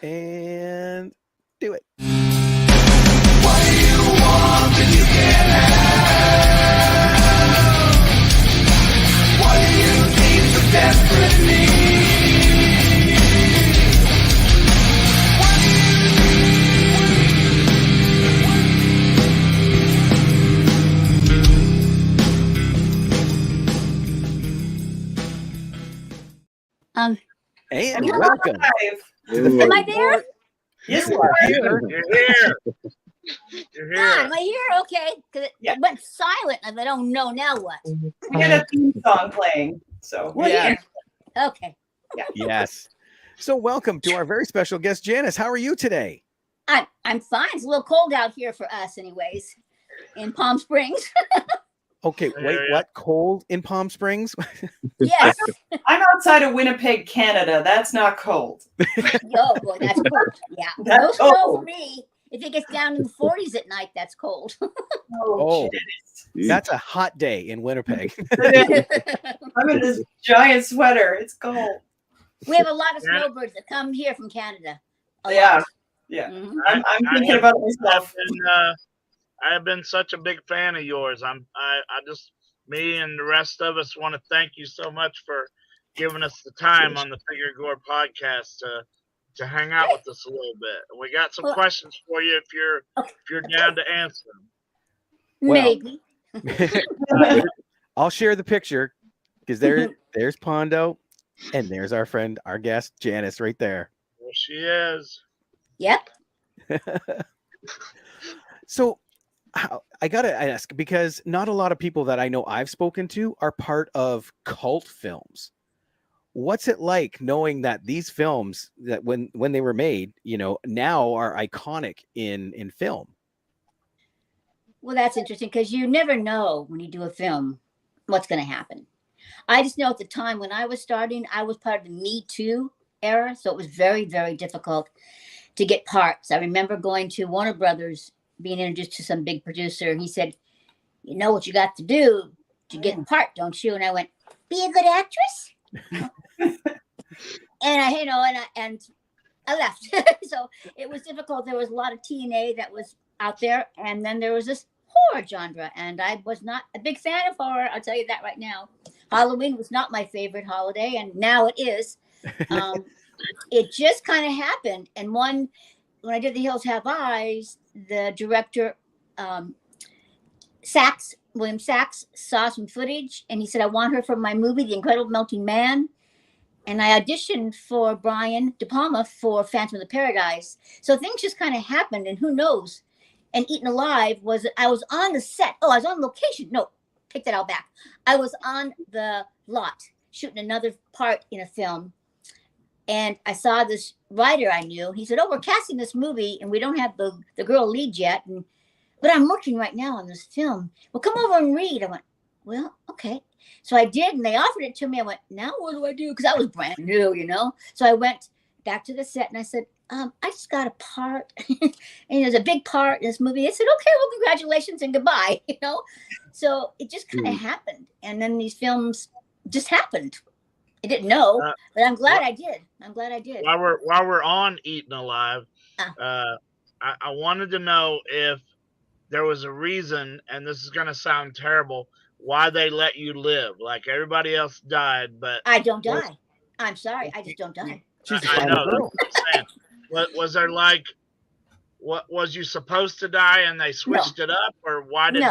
And do it. What do you want that you can't have? What do you need so desperately? And welcome. Am I there? Yes, You are here. You're here. You're here. Am I here? Okay. Because it went silent and I don't know now what. We had a theme song playing, so We're Yeah. here. Okay. Yes. So welcome to our very special guest, Janice. How are you today? I'm fine. It's a little cold out here for us anyways. In Palm Springs. Okay, wait, what? Cold in Palm Springs? Yes. I'm outside of Winnipeg, Canada. That's not cold. Oh boy, that's cold. Yeah. That's No snow cold. for me. If it gets down in the 40s at night, that's cold. Oh. Shit. That's a hot day in Winnipeg. I'm in this giant sweater. It's cold. We have a lot of snowbirds that come here from Canada. A Yeah. lot. Yeah. Mhm. I'm thinking about it myself. I have been such a big fan of yours. I just, me and the rest of us want to thank you so much for giving us the time on the Figure Gore podcast to hang out with us a little bit. We got some questions for you if you're down to answer them. Well, Maybe. I'll share the picture because there's Pondo and there's our friend, our guest, Janice, right there. There she is. Yep. So I gotta ask, because not a lot of people that I know I've spoken to are part of cult films. What's it like knowing that these films that when they were made, now are iconic in film? Well, that's interesting because you never know when you do a film what's going to happen. I just know at the time when I was starting, I was part of the Me Too era. So it was very, very difficult to get parts. I remember going to Warner Brothers, being introduced to some big producer. He said, "You know what you got to do to get a part, don't you?" And I went, "Be a good actress." And I left. So it was difficult. There was a lot of TNA that was out there. And then there was this horror genre. And I was not a big fan of horror. I'll tell you that right now. Halloween was not my favorite holiday. And now it is. It just kind of happened. And when I did The Hills Have Eyes, the director, William Sachs, saw some footage. And he said, "I want her for my movie, The Incredible Melting Man." And I auditioned for Brian De Palma for Phantom of the Paradise. So things just kind of happened, and who knows? And Eaten Alive I was on the set. Oh, I was on location. No, take that out back. I was on the lot shooting another part in a film. And I saw this writer I knew. He said, "Oh, we're casting this movie, and we don't have the girl lead yet. But I'm working right now on this film. Well, come over and read." I went, "Well, okay." So I did, and they offered it to me. I went, "Now what do I do?" Because I was brand new, So I went back to the set, and I said, "I just got a part." And there's a big part in this movie. They said, "Okay, well, congratulations and goodbye," So it just kind of happened. And then these films just happened. I didn't know, but I'm glad I did. While we're on Eaten Alive, I wanted to know if there was a reason, and this is going to sound terrible, why they let you live. Like everybody else died, but I don't die. I'm sorry, I just don't die. I know. That's what I'm saying. Was there what was you supposed to die and they switched it up, or why did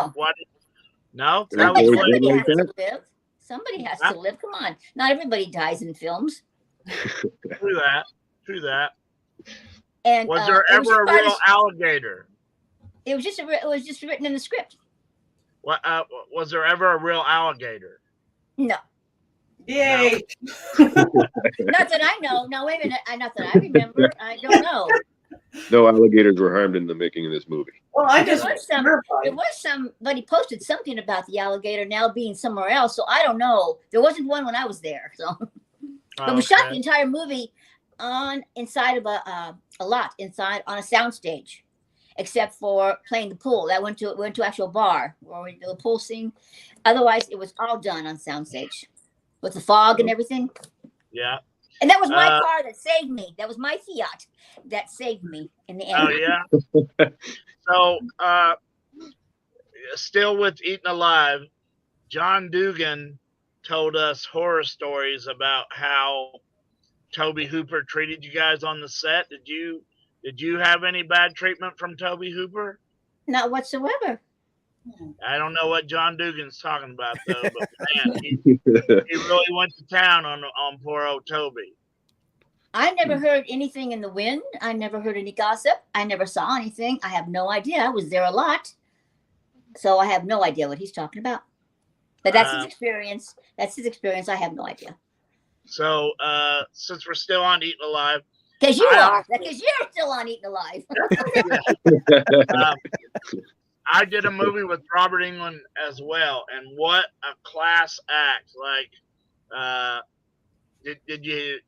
no? Somebody has to live. Somebody has to live. Come on, not everybody dies in films. True that. And was there ever a real alligator? It was just written in the script. What was there ever a real alligator? No. Yay! No. Not that I know. No, wait a minute. Not that I remember. I don't know. No alligators were harmed in the making of this movie. Well, there was somebody posted something about the alligator now being somewhere else, so I don't know. There wasn't one when I was there, so. But we shot the entire movie inside of a lot inside on a soundstage, except for playing the pool. That went to actual bar where we did the pool scene. Otherwise, it was all done on soundstage with the fog and everything. Yeah. And that was my Uh, car that saved me. That was my Fiat that saved me in the Oh end. yeah. So still with Eaten Alive, John Dugan told us horror stories about how Toby Hooper treated you guys on the set. Did you have any bad treatment from Toby Hooper? Not whatsoever. I don't know what John Dugan's talking about though, but man, he really went to town on poor old Toby. I never heard anything in the wind. I never heard any gossip. I never saw anything. I have no idea. I was there a lot. So I have no idea what he's talking about. But that's his experience. That's his experience. I have no idea. So since we're still on Eaten Alive, Because you are. Because you're still on Eaten Alive. I did a movie with Robert Englund as well, and what a class act! Like, did you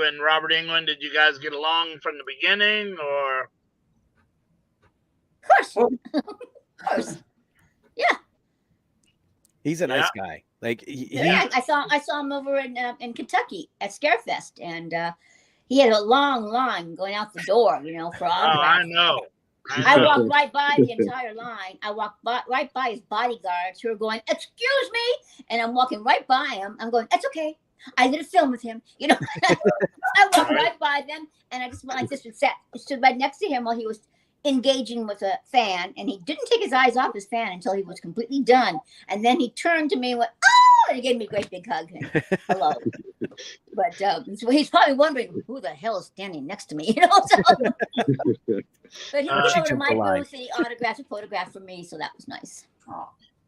and Robert Englund, did you guys get along from the beginning, or? Of course. Of course. Yeah. He's a nice guy. Like Yeah, I saw him over in Kentucky at Scarefest, and he had a long line going out the door, for Oh, autographs. I know. I walked right by the entire line. I walked right by his bodyguards who were going, "Excuse me," and I'm walking right by him. I'm going, "That's okay. I did a film with him." I walked right by them, and I just went like this and stood right next to him while he was engaging with a fan, and he didn't take his eyes off his fan until he was completely done. And then he turned to me and went, "Oh!" and he gave me a great big hug. And hello. But so he's probably wondering who the hell is standing next to me, So. But he came over to my booth and he autographed a photograph for me, so that was nice.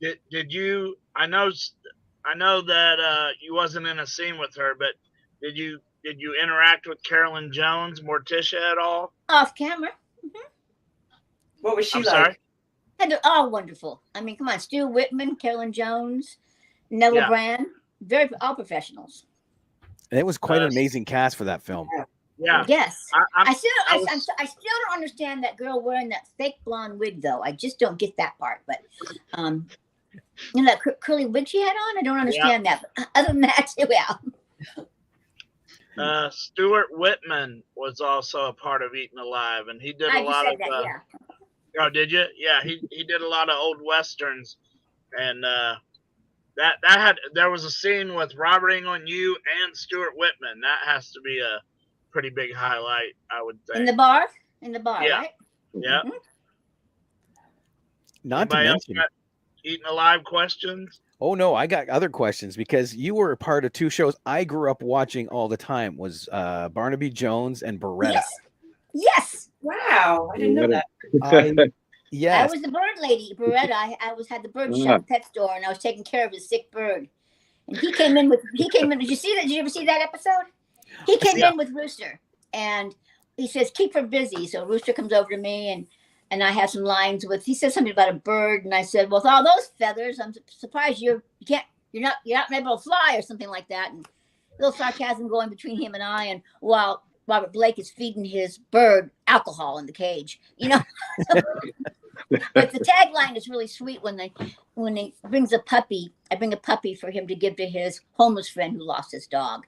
Did you? I know that you wasn't in a scene with her, but did you interact with Carolyn Jones, Morticia, at all? Off camera. Mm-hmm. What was she I'm like? sorry? And they're all wonderful. I mean, come on, Stu Whitman, Carolyn Jones, Nella Brand, all professionals. And it was quite an amazing cast for that film. Yeah. Yes. I still don't understand that girl wearing that fake blonde wig, though. I just don't get that part. But that curly wig she had on, I don't understand that. But other than that, yeah. Stuart Whitman was also a part of Eaten Alive, and he did a lot of. Oh, did you? Yeah, he did a lot of old westerns, and there was a scene with Robert Englund, you, and Stuart Whitman. That has to be a pretty big highlight, I would think. In the bar, yeah. Right? Yeah. Mm-hmm. Not Anybody to else mention. got Eaten Alive questions? Oh no, I got other questions because you were a part of two shows I grew up watching all the time. Was Barnaby Jones and Beretta. Yes. Wow, I didn't know that. Yes. I was the bird lady, Beretta. I had the bird shop pet store, and I was taking care of his sick bird. And he came in. Did you see that? Did you ever see that episode? He came in with Rooster, and he says, "Keep her busy." So Rooster comes over to me, and I have some lines with. He said something about a bird, and I said, "Well, with all those feathers, I'm surprised you're not able to fly," or something like that. And a little sarcasm going between him and I, and while Robert Blake is feeding his bird alcohol in the cage, But the tagline is really sweet when he brings a puppy. I bring a puppy for him to give to his homeless friend who lost his dog.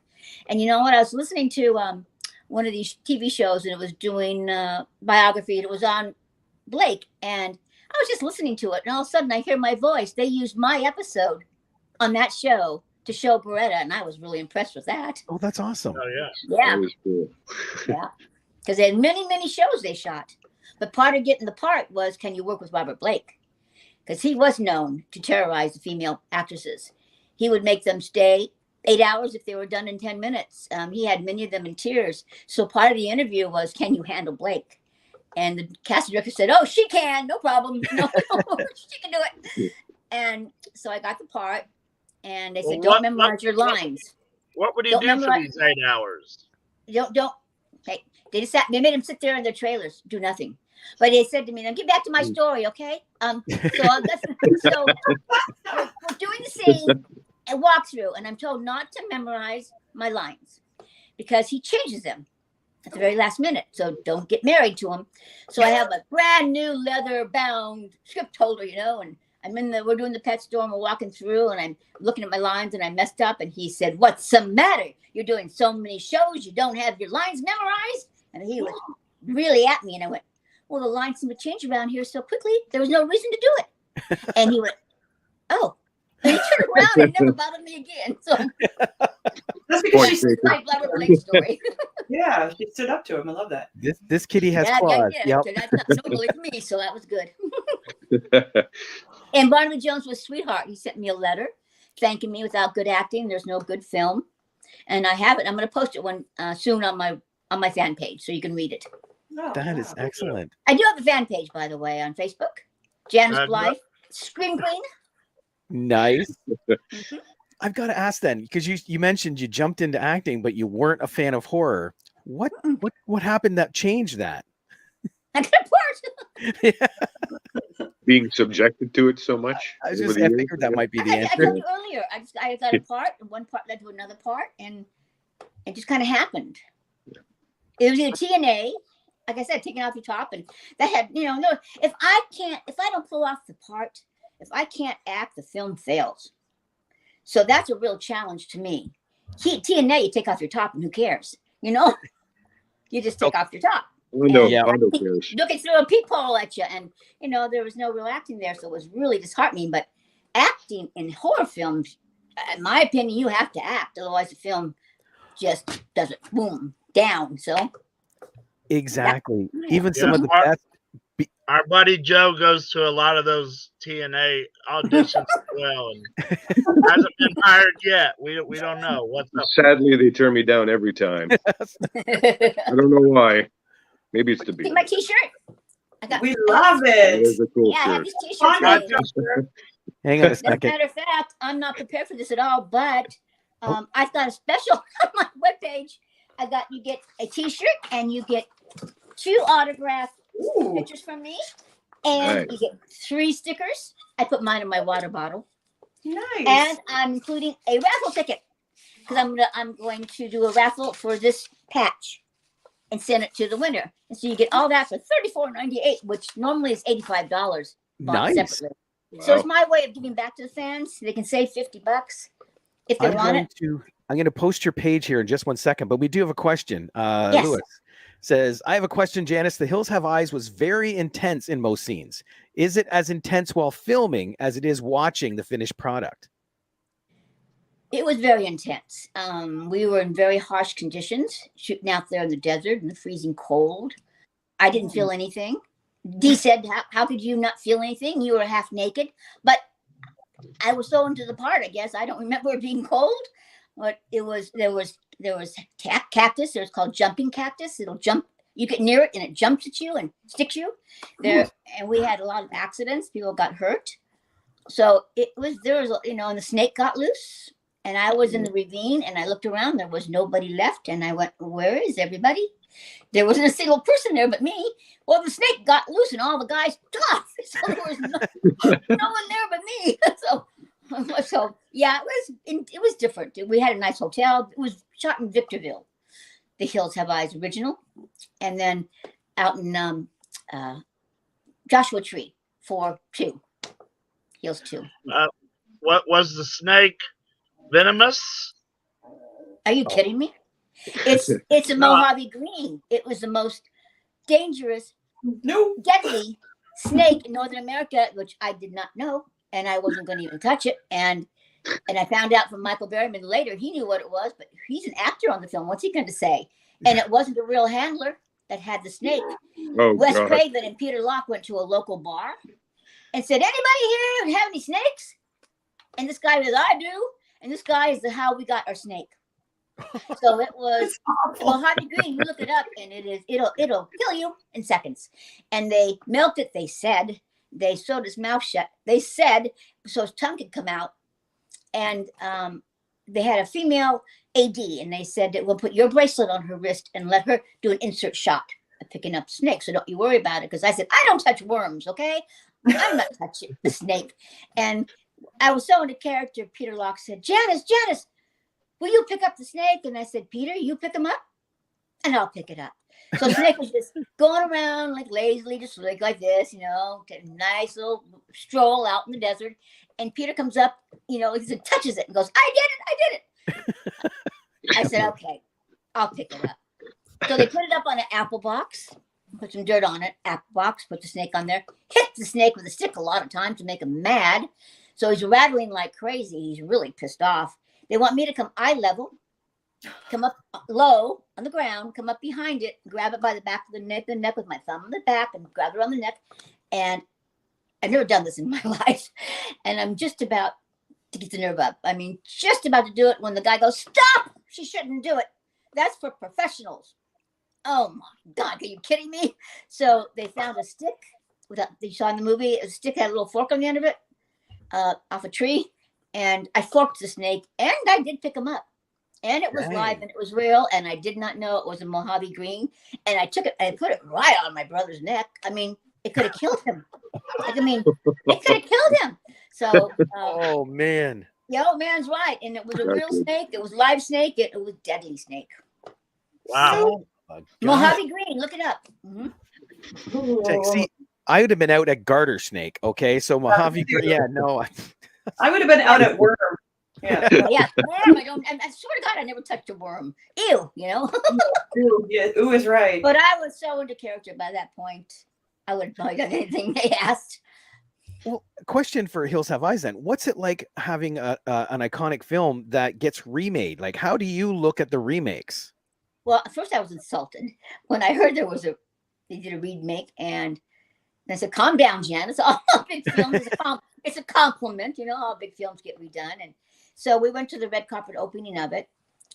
And you know what? I was listening to one of these TV shows, and it was doing biography. And it was on Blake, and I was just listening to it, and all of a sudden I hear my voice. They used my episode on that show to show Beretta, and I was really impressed with that. Oh, that's awesome. Oh yeah. Yeah. That was cool. Yeah. Because they had many shows they shot. But part of getting the part was, can you work with Robert Blake? Because he was known to terrorize the female actresses. He would make them stay 8 hours if they were done in 10 minutes. He had many of them in tears. So part of the interview was, can you handle Blake? And the casting director said, "Oh, she can, no problem. No, she can do it." And so I got the part, and they said, "Don't memorize your lines." What would he do for these 8 hours? Don't. Hey, they made him sit there in their trailers, do nothing. But they said to me, "Now get back to my story, okay?" So we're doing the scene and walkthrough, and I'm told not to memorize my lines because he changes them at the very last minute. So don't get married to him. So I have a brand new leather bound script holder, and we're doing the pet store and we're walking through and I'm looking at my lines and I messed up. And he said, "What's the matter? You're doing so many shows. You don't have your lines memorized." And he was really at me. And I went, "Well, the lines seem to change around here so quickly. There was no reason to do it." And he went, "Oh." And he turned around and never bothered me again. So That's because she Point stood my Robert Blake story. yeah, she stood up to him. I love that. This kitty has claws. Yeah. Yep. So that's not totally for me. So that was good. And Barnaby Jones was a sweetheart. He sent me a letter thanking me. Without good acting, there's no good film. And I have it. I'm going to post it soon on my fan page so you can read it. Oh, That is wow. excellent. I do have a fan page, by the way, on Facebook. Janu Blythe, Scream Queen. Nice. Mhm. I've got to ask then, because you mentioned you jumped into acting, but you weren't a fan of horror. What happened that changed that? I got a part. Being subjected to it so much. I over the years. figured that might be the I answer. told you earlier. I got a part, and one part led to another part, and it just kind of happened. It was either TNA, like I said, taking off your top, and that had no. If I don't pull off the part, if I can't act, the film fails. So that's a real challenge to me. TNA, you take off your top, and who cares? You just take off your top. Hondo Yeah. cares. Looking through a peephole at you, and there was no real acting there, so it was really disheartening. But acting in horror films, in my opinion, you have to act, otherwise the film just doesn't boom down. So Exactly. Yeah. Even some Yeah. of the best. Our buddy Joe goes to a lot of those TNA auditions as well, and hasn't been hired yet. We don't know what's up. Sadly, they turn me down every time. I don't know why. Maybe it's the see beat. my T-shirt. I got. We love That it. is a cool Yeah, I have shirt. these T-shirts. Fun Not made. just Hang on a As a second. matter of fact, I'm not prepared for this at all, but I've got a special on my webpage. You get a T-shirt and you get 2 autographed Ooh, pictures from me, and Nice. you get 3 stickers. I put mine in my water bottle, nice. and I'm including a raffle ticket because I'm going to do a raffle for this patch and send it to the winner. And so you get all that for $34.98, which normally is $85 bought Nice. separately. So it's my way of giving back to the fans. They can save $50 if they want it. I'm going to post your page here in just one second, but we do have a question. Yes. Lewis says, "I have a question, Janice. The Hills Have Eyes was very intense in most scenes. Is it as intense while filming as it is watching the finished product?" It was very intense. We were in very harsh conditions, shooting out there in the desert in the freezing cold. I didn't feel anything. Dee said, how could you not feel anything? You were half naked. But I was so into the part, I guess. I don't remember it being cold. But there was cactus. There's called jumping cactus. It'll jump. You get near it and it jumps at you and sticks you. And we had a lot of accidents. People got hurt. So and the snake got loose. And I was in the ravine and I looked around. There was nobody left. And I went, where is everybody? There wasn't a single person there but me. Well, the snake got loose and all the guys took off. So there was no one there but me. So yeah, it was different. We had a nice hotel. It was shot in Victorville, The Hills Have Eyes original. And then out in Joshua Tree for 2. Hills 2. What was the snake venomous? Are you kidding me? It's a Mojave Green. It was the most dangerous, no. deadly snake in Northern America, which I did not know, and I wasn't going to even touch it. And I found out from Michael Berryman later, he knew what it was, but he's an actor on the film. What's he going to say? And it wasn't a real handler that had the snake. Oh, Wes God. Craven and Peter Locke went to a local bar and said, anybody here have any snakes? And this guy says, I do. And this guy is how we got our snake. So it was Mojave Green. You look it up, and it'll kill you in seconds. And they milked it. They said they sewed his mouth shut. They said so his tongue could come out. And they had a female AD, and they said that we'll put your bracelet on her wrist and let her do an insert shot of picking up snakes. So don't you worry about it. Because I said I don't touch worms. Okay, I'm not touching the snake. And I was so into character. Peter Locke said, Janice, will you pick up the snake? And I said, Peter, you pick him up. and I'll pick it up. So Snake was just going around like lazily, just like this, take a nice little stroll out in the desert. And Peter comes up, he touches it and goes, I did it. I said, okay, I'll pick it up. So they put it up on an apple box, put some dirt on it, apple box, put the snake on there, hit the snake with a stick a lot of times to make him mad. So he's rattling like crazy. He's really pissed off. They want me to come eye level, come up low on the ground, come up behind it, grab it by the back of the neck with my thumb on the back and grab it on the neck. And I've never done this in my life. And I'm just about to get the nerve up. I mean, just about to do it when the guy goes, stop! She shouldn't do it. That's for professionals. Oh my God, are you kidding me? So they found a stick. You saw in the movie, a stick had a little fork on the end of it, off a tree. And I forked the snake, and I did pick him up. And it was live, and it was real, and I did not know it was a Mojave green. And I took it and put it right on my brother's neck. I mean, it could have killed him. It could have killed him. So, oh man, the old man's right, and it was a real snake. It was live snake. It was deadly snake. Wow, Mojave green. Look it up. Mm-hmm. See, I would have been out at garter snake. Okay, so Mojave green. Yeah, no, I would have been out at worm. Yeah. Yeah, worm. I swear to God, I never touched a worm. Ew, Ooh, yeah, ooh is right. But I was so into character by that point. I would have probably done anything they asked. Well, question for Hills Have Eyes then. What's it like having an iconic film that gets remade? Like, how do you look at the remakes? Well, at first I was insulted when I heard they did a remake, and I said, calm down, Jan. It's all big films. It's a compliment, all big films get redone. And so we went to the red carpet opening of it,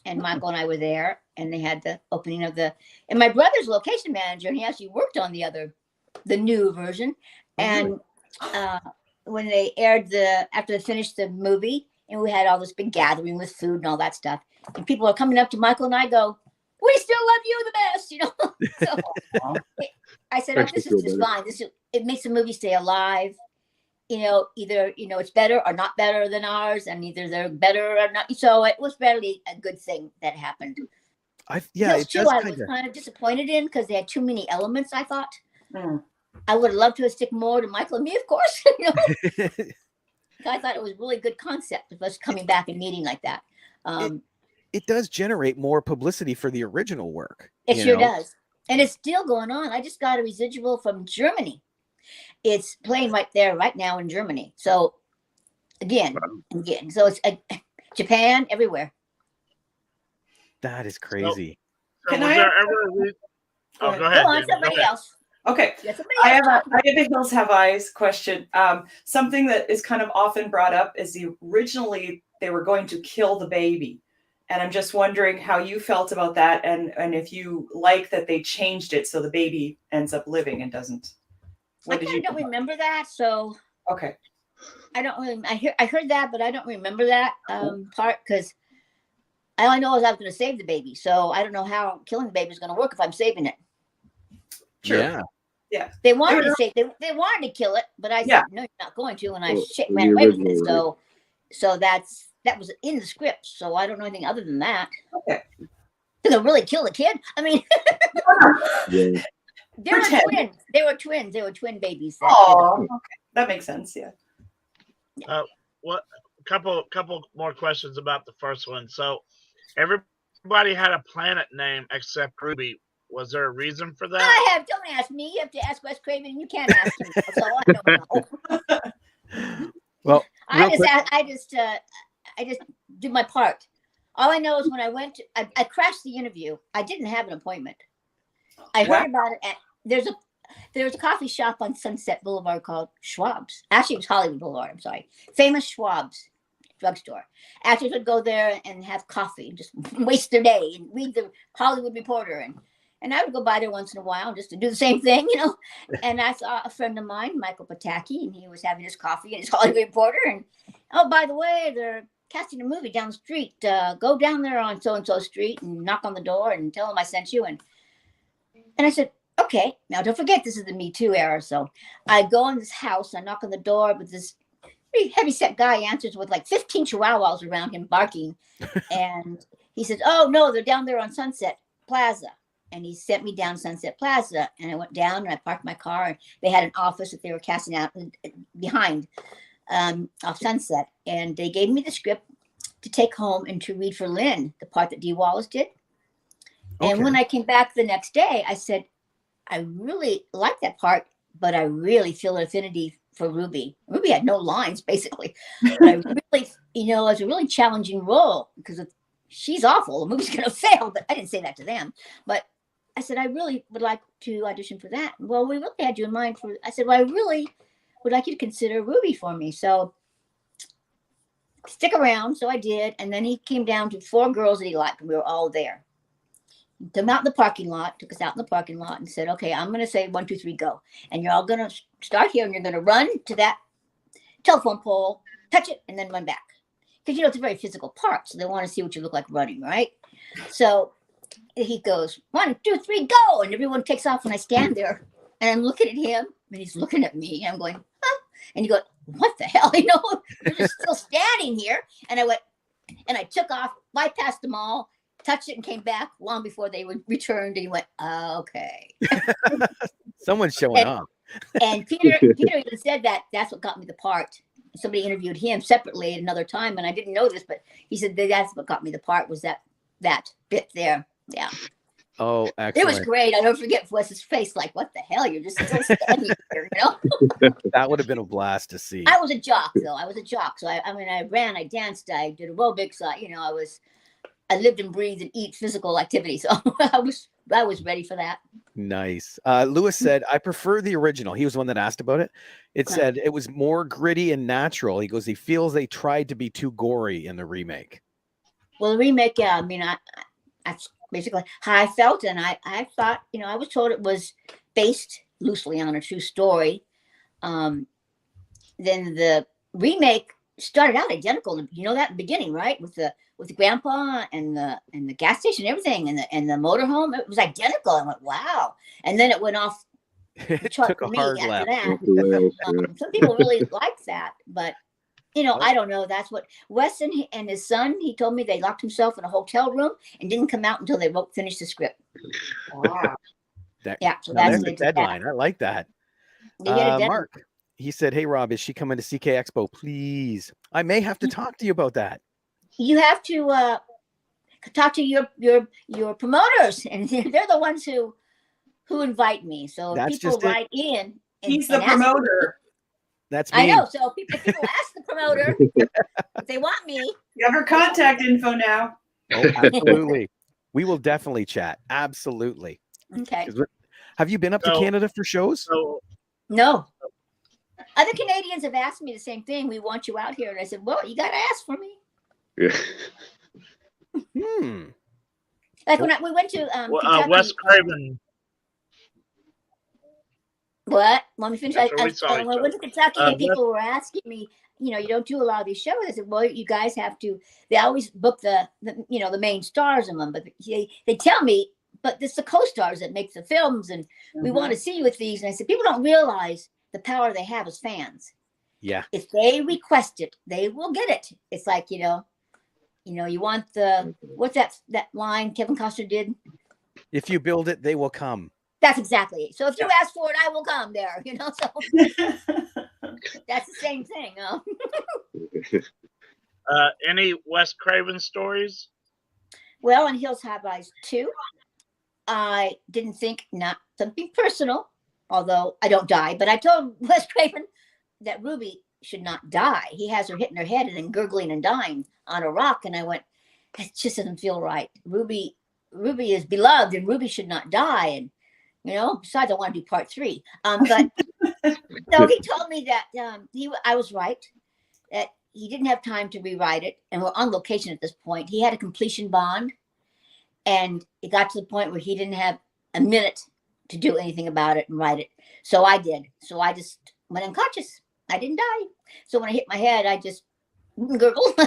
and Michael and I were there, and they had the opening of and my brother's location manager, and he actually worked on the new version. And when they aired after they finished the movie, and we had all this big gathering with food and all that stuff, and people are coming up to Michael and I go, we still love you the best, So I said, this is just fine. It makes the movie stay alive. Either it's better or not better than ours, and either they're better or not. So it was barely a good thing that happened. I was kind of disappointed in because they had too many elements. I thought I would have loved to have stick more to Michael and me, of course. I thought it was a really good concept of us coming back and meeting like that. It does generate more publicity for the original work. It sure does. And it's still going on. I just got a residual from Germany. It's playing right now in Germany. So again. So it's Japan, everywhere. That is crazy. So Can was I- there ever go ahead. Go on, David, somebody go ahead. else. Okay. Yeah, somebody I else. have a Hills Have Eyes question. Something that is kind of often brought up is originally they were going to kill the baby. And I'm just wondering how you felt about that, and if you like that they changed it so the baby ends up living and doesn't. I don't remember that, so Okay. I don't really. I heard that, but I don't remember that part because all I know is I was going to save the baby. So I don't know how killing the baby is going to work if I'm saving it. Sure. Yeah. They wanted to save. They wanted to kill it, but I said no, you're not going to, and I Well, ran the away with it. original, So that was in the script. So I don't know anything other than that. Okay. Did they really kill the kid? I mean, Yeah. they were Pretend. twins. They were twins. They were twin babies. Oh, okay. That makes sense. Yeah. What couple more questions about the first one. So everybody had a planet name except Ruby. Was there a reason for that? Don't ask me. You have to ask Wes Craven, and you can't ask him. So I don't know. Well, I just did my part. All I know is when I crashed the interview. I didn't have an appointment. I heard about it there's a coffee shop on Sunset Boulevard called Schwab's. Actually, it was Hollywood Boulevard. I'm sorry. Famous Schwab's drugstore. Actors would go there and have coffee, just waste their day and read the Hollywood Reporter. And I would go by there once in a while just to do the same thing, And I saw a friend of mine, Michael Pataki, and he was having his coffee and his Hollywood Reporter. And, oh, by the way, they're casting a movie down the street. Go down there on so-and-so street and knock on the door and tell them I sent you. And I said, okay, now don't forget this is the Me Too era. So I go in this house, I knock on the door with this pretty heavy-set guy answers with like 15 chihuahuas around him barking. And he says, oh, no, they're down there on Sunset Plaza. and he sent me down Sunset Plaza, and I went down and I parked my car, and they had an office that they were casting out behind off Sunset, and they gave me the script to take home and to read for Lynn, the part that Dee Wallace did. And when I came back the next day, I said, I really like that part, but I really feel an affinity for Ruby. Ruby had no lines, basically. But I really, it was a really challenging role because she's awful. The movie's going to fail, but I didn't say that to them. But I said, I really would like to audition for that. Well, we really had you in mind for, I said, well, I really would like you to consider Ruby for me. So stick around. So I did. And then he came down to 4 girls that he liked, and we were all there. Took us out in the parking lot and said, okay, I'm going to say 1, 2, 3, go. And you're all going to start here, and you're going to run to that telephone pole, touch it, and then run back. Because, it's a very physical part. So they want to see what you look like running, right? So he goes, 1, 2, 3, go. And everyone takes off, and I stand there, and I'm looking at him, and he's looking at me. And I'm going, huh? And he goes, what the hell? You're just still standing here. And I went, and I took off, bypassed them all, touched it, and came back long before they returned. And he went, okay. Someone's showing up. And Peter even said that's what got me the part. Somebody interviewed him separately at another time, and I didn't know this, but he said that's what got me the part was that bit there. Yeah. Oh, excellent. It was great. I don't forget Wes's face, like, what the hell? You're just still standing here, That would have been a blast to see. I was a jock, though. So I ran, I danced, I did aerobics. I lived and breathed and eat physical activity. So I was ready for that. Nice. Lewis said, I prefer the original. He was the one that asked about it. It said it was more gritty and natural. He goes, he feels they tried to be too gory in the remake. Well, the remake, yeah, that's basically how I felt. And I thought, I was told it was based loosely on a true story. Then the remake started out identical. That in the beginning, right? With the grandpa and the gas station and everything and the motorhome, it was identical. I went, wow. And then it went off the chart Took for a me hard after left. that. Some people really like that, but I don't know. That's what Wes and his son, he told me they locked himself in a hotel room and didn't come out until they finished the script. Wow. So that's the deadline. I like that. Mark, he said, hey, Rob, is she coming to CK Expo? Please. I may have to talk to you about that. You have to talk to your promoters, and they're the ones who invite me. So if people write in, he's the promoter. That's me. I know. So if people ask the promoter if they want me. You have her contact info now. Oh, absolutely. We will definitely chat. Absolutely. Okay. Have you been up to Canada for shows? No. Other Canadians have asked me the same thing. We want you out here. And I said, well, you got to ask for me. Yeah. Like when we went to Kentucky. Wes Craven. What? Let me finish. When we went to Kentucky and people were asking me, you don't do a lot of these shows. I said, well, you guys have to. They always book the main stars in them, but they tell me, but it's the co-stars that make the films, and we want to see you with these. And I said, people don't realize the power they have as fans. Yeah. If they request it, they will get it. It's like, you want what's that line Kevin Costner did? If you build it, they will come. That's exactly it. So if you ask for it, I will come there, so that's the same thing. Any Wes Craven stories? Well, on Hills Have Eyes 2, I didn't think, not something personal, although I don't die, but I told Wes Craven that Ruby should not die. He has her hitting her head and then gurgling and dying on a rock. And I went, it just doesn't feel right. Ruby is beloved, and Ruby should not die. And, besides, I want to do part 3. But so he told me that I was right, that he didn't have time to rewrite it. And we're on location at this point. He had a completion bond, and it got to the point where he didn't have a minute to do anything about it and write it. So I did. So I just went unconscious. I didn't die. So when I hit my head, I just gurgled.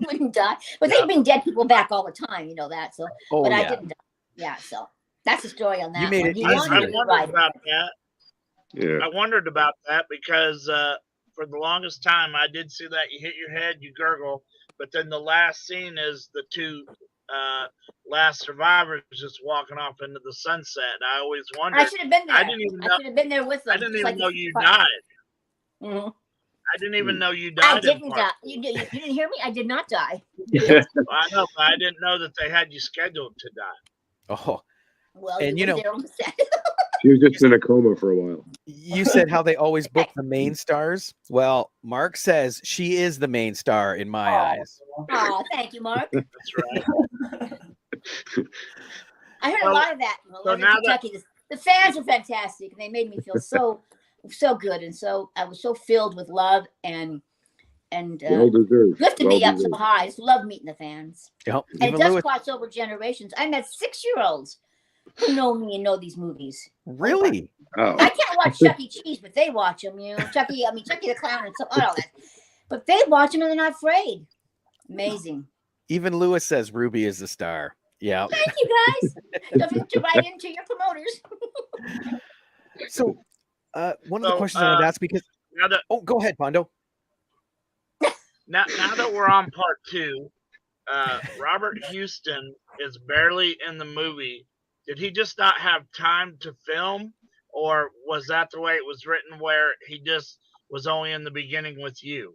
Wouldn't die. But they bring dead people back all the time, that. So, I didn't die. Yeah. So that's the story on that. You made it easier. I wondered about that. Yeah. I wondered about that because for the longest time I did see that you hit your head, you gurgle, but then the last scene is the two Last Survivor was just walking off into the sunset. I always wondered. I should have been there. I didn't even know. I should have been there with them. I didn't just even like know the- you died. Mhm. I didn't even know you I died. in didn't part. die. You didn't hear me? I did not die. I know, but I didn't know that they had you scheduled to die. Oh, Well, And you you were know- there on the set. She was just in a coma for a while. you said how they always book the main stars. Well, Mark says she is the main star in my eyes. Oh, thank you, Mark. That's right. I heard So- a lot of that. When I so was in now that- Kentucky. The fans are fantastic, and they made me feel so good, and so I was so filled with love and Well deserved. lifted Well me up so deserved. high. I just love meeting the fans. Yep. And it Even does Lewis, cross over generations. I met 6-year-olds who know me and know these movies. really? Oh, I can't watch Chuck E. Cheese, but they watch them. You know, Chucky the Clown and all that. But they watch them and they're not afraid. Amazing. Even Lewis says Ruby is the star. Yeah. Thank you guys. Don't forget to write into your promoters. So, one of the So, questions I wanted to ask because Now that go ahead, Pondo. now that we're on part 2, Robert Houston is barely in the movie. Did he just not have time to film, or was that the way it was written, where he just was only in the beginning with you?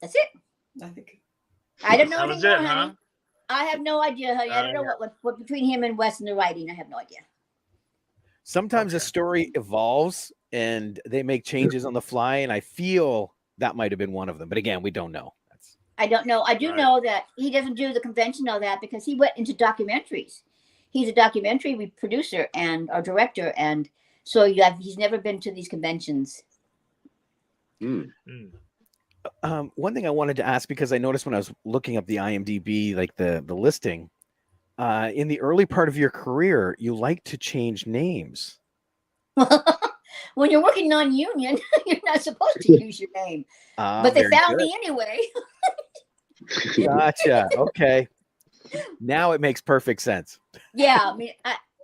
That's it. I think I don't know That was anymore, it, honey. huh? I have no idea, honey. I don't know what between him and Wes and the writing. I have no idea. Sometimes a Okay. story evolves and they make changes on the fly, and I feel that might have been one of them. But again, we don't know. That's I don't know. I do Right. know that he doesn't do the conventional that because he went into documentaries. He's a documentary producer and or director, and so he's never been to these conventions. hmm. one thing I wanted to ask, because I noticed when I was looking up the IMDb, like the listing, in the early part of your career, you like to change names. When you're working non-union, you're not supposed to use your name, but they Very found good. me anyway. Gotcha. Okay. Now it makes perfect sense. Yeah, I mean,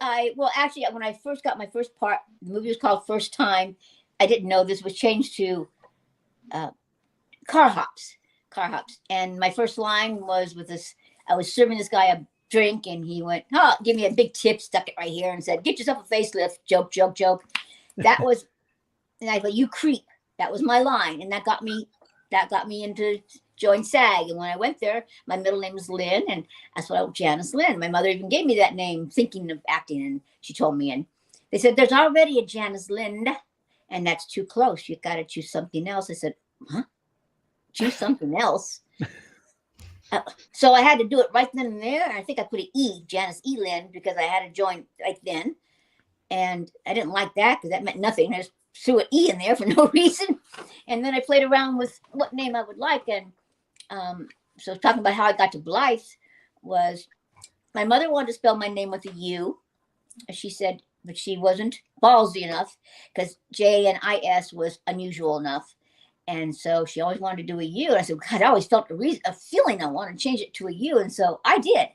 I well, actually, when I first got my first part, the movie was called First Time. I didn't know this was changed to car hops, and my first line was with this. I was serving this guy a drink, and he went, "Oh, give me a big tip," stuck it right here, and said, "Get yourself a facelift." Joke, joke, joke. That was, and I go, "You creep." That was my line, and that got me into join SAG. And when I went there, my middle name was Lynn, and that's what Janice Lynn. My mother even gave me that name, thinking of acting, and she told me, and they said, "There's already a Janice Lynn, and that's too close. You got to choose something else." I said, "Huh? Choose something else?" So I had to do it right then and there. I think I put an E, Janice E. Lynn, because I had to join right then, and I didn't like that because that meant nothing. I just threw an E in there for no reason, and then I played around with what name I would like, and so talking about how I got to Blythe was my mother wanted to spell my name with a U. She said, but she wasn't ballsy enough because JNIS was unusual enough. And so she always wanted to do a U. And I said, God, I always felt a feeling I wanted to change it to a U. And so I did.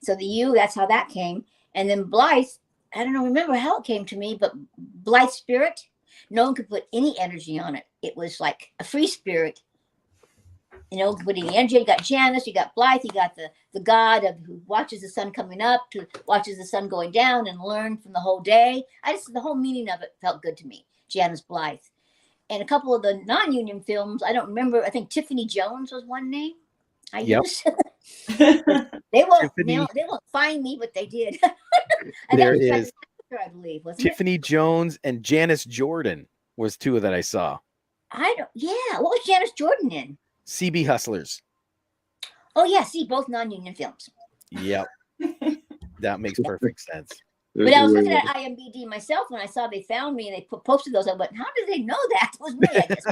So the U, that's how that came. And then Blythe, I don't know, remember how it came to me, but Blythe spirit, no one could put any energy on it. It was like a free spirit. You know, putting the energy. You got Janice, you got Blythe, you got the god of who watches the sun coming up to watches the sun going down and learn from the whole day. The whole meaning of it felt good to me. Janice Blythe. And a couple of the non-union films, I don't remember. I think Tiffany Jones was one name I Yep. used. They won't Tiffany- they won't find me, but they did. There was is I believe, wasn't it? Tiffany Jones and Janice Jordan was two that I saw. Yeah. What was Janice Jordan in? CB Hustlers. Oh yeah, see, both non-union films. Yep. That makes perfect sense. But I was looking at IMDb myself when I saw they found me and they posted those. I went, how did they know that was me? I guess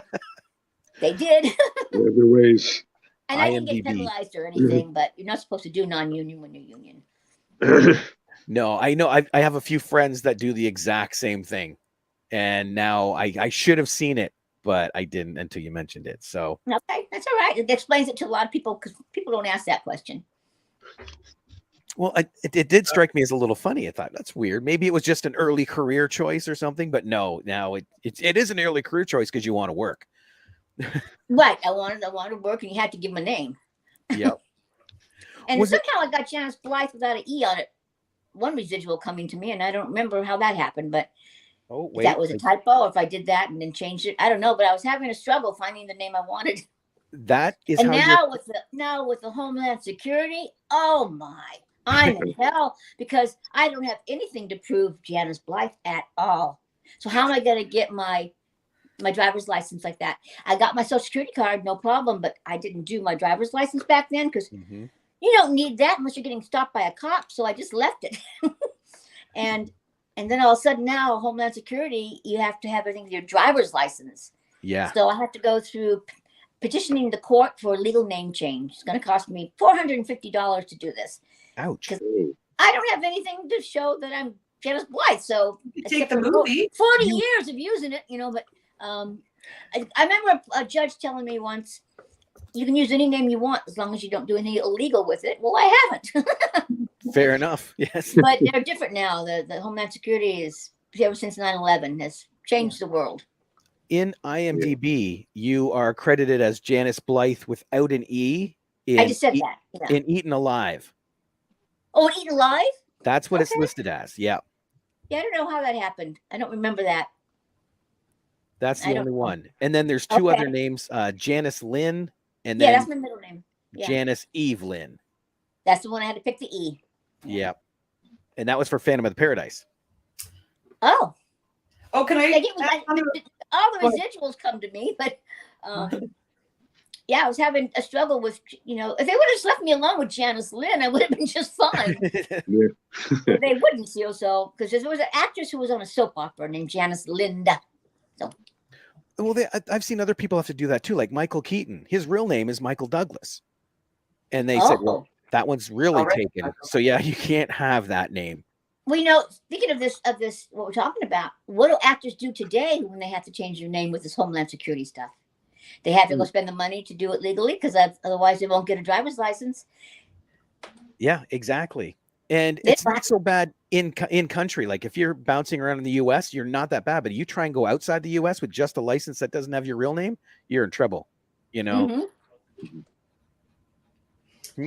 they did. There are ways. And I didn't get IMDb. penalized or anything, but you're not supposed to do non-union when you're union. No, I know. I have a few friends that do the exact same thing. And now I should have seen it, but I didn't until you mentioned it. So, Okay, that's all right. It explains it to a lot of people because people don't ask that question. well, it did strike me as a little funny. I thought that's weird. Maybe it was just an early career choice or something, but no, now it is an early career choice because you want to work. Right. I wanted to work and you had to give them a name. Yep. And Was it- somehow I got Janice Blythe without an E on it. One residual coming to me, and I don't remember how that happened, but Oh, if wait. that was a typo, or if I did that and then changed it, I don't know. But I was having a struggle finding the name I wanted. That is And how you're. now with the Homeland Security, oh my, I'm in hell because I don't have anything to prove Janice Blythe at all. So how am I going to get my driver's license like that? I got my Social Security card, no problem, but I didn't do my driver's license back then because Mhm. you don't need that unless you're getting stopped by a cop. So I just left it. and then all of a sudden now Homeland Security, you have to have everything with your driver's license. Yeah. So I have to go through petitioning the court for a legal name change. It's going to cost me $450 to do this. Ouch. Oh, I don't have anything to show that I'm Janice Blythe. So You except take the for movie. 40 years of using it, but I remember a judge telling me once, you can use any name you want as long as you don't do anything illegal with it. Well, I haven't. Fair enough. Yes. But they're different now. The Homeland Security is, ever since 9/11, has changed the world. In IMDb, you are credited as Janice Blythe without an E. I just said that. Yeah. In Eaten Alive. Oh, Eat Alive? That's what it's Okay. listed as. Yeah. Yeah, I don't know how that happened. I don't remember that. That's I the don't only know. one. And then there's two Okay. other names, Janice Lynn and Yeah, then that's my middle name. Yeah. Janice Eve Lynn. That's the one I had to pick the E. Yeah. And that was for Phantom of the Paradise. Oh, Oh, can I? all the Go ahead. residuals come to me, but yeah, I was having a struggle with, if they would have just left me alone with Janice Lynn, I would have been just fine. yeah. But they wouldn't, so because there was an actress who was on a soap opera named Janice Linda. Well, I've seen other people have to do that too, like Michael Keaton. His real name is Michael Douglas. And they said, well, that one's really Already. taken. So yeah, you can't have that name. Well, speaking of this, what we're talking about, what do actors do today when they have to change their name with this Homeland Security stuff? They have to go spend the money to do it legally because otherwise they won't get a driver's license. Yeah, exactly. And it's not so bad in country. Like if you're bouncing around in the US, you're not that bad. But you try and go outside the US with just a license that doesn't have your real name, you're in trouble. Mhm.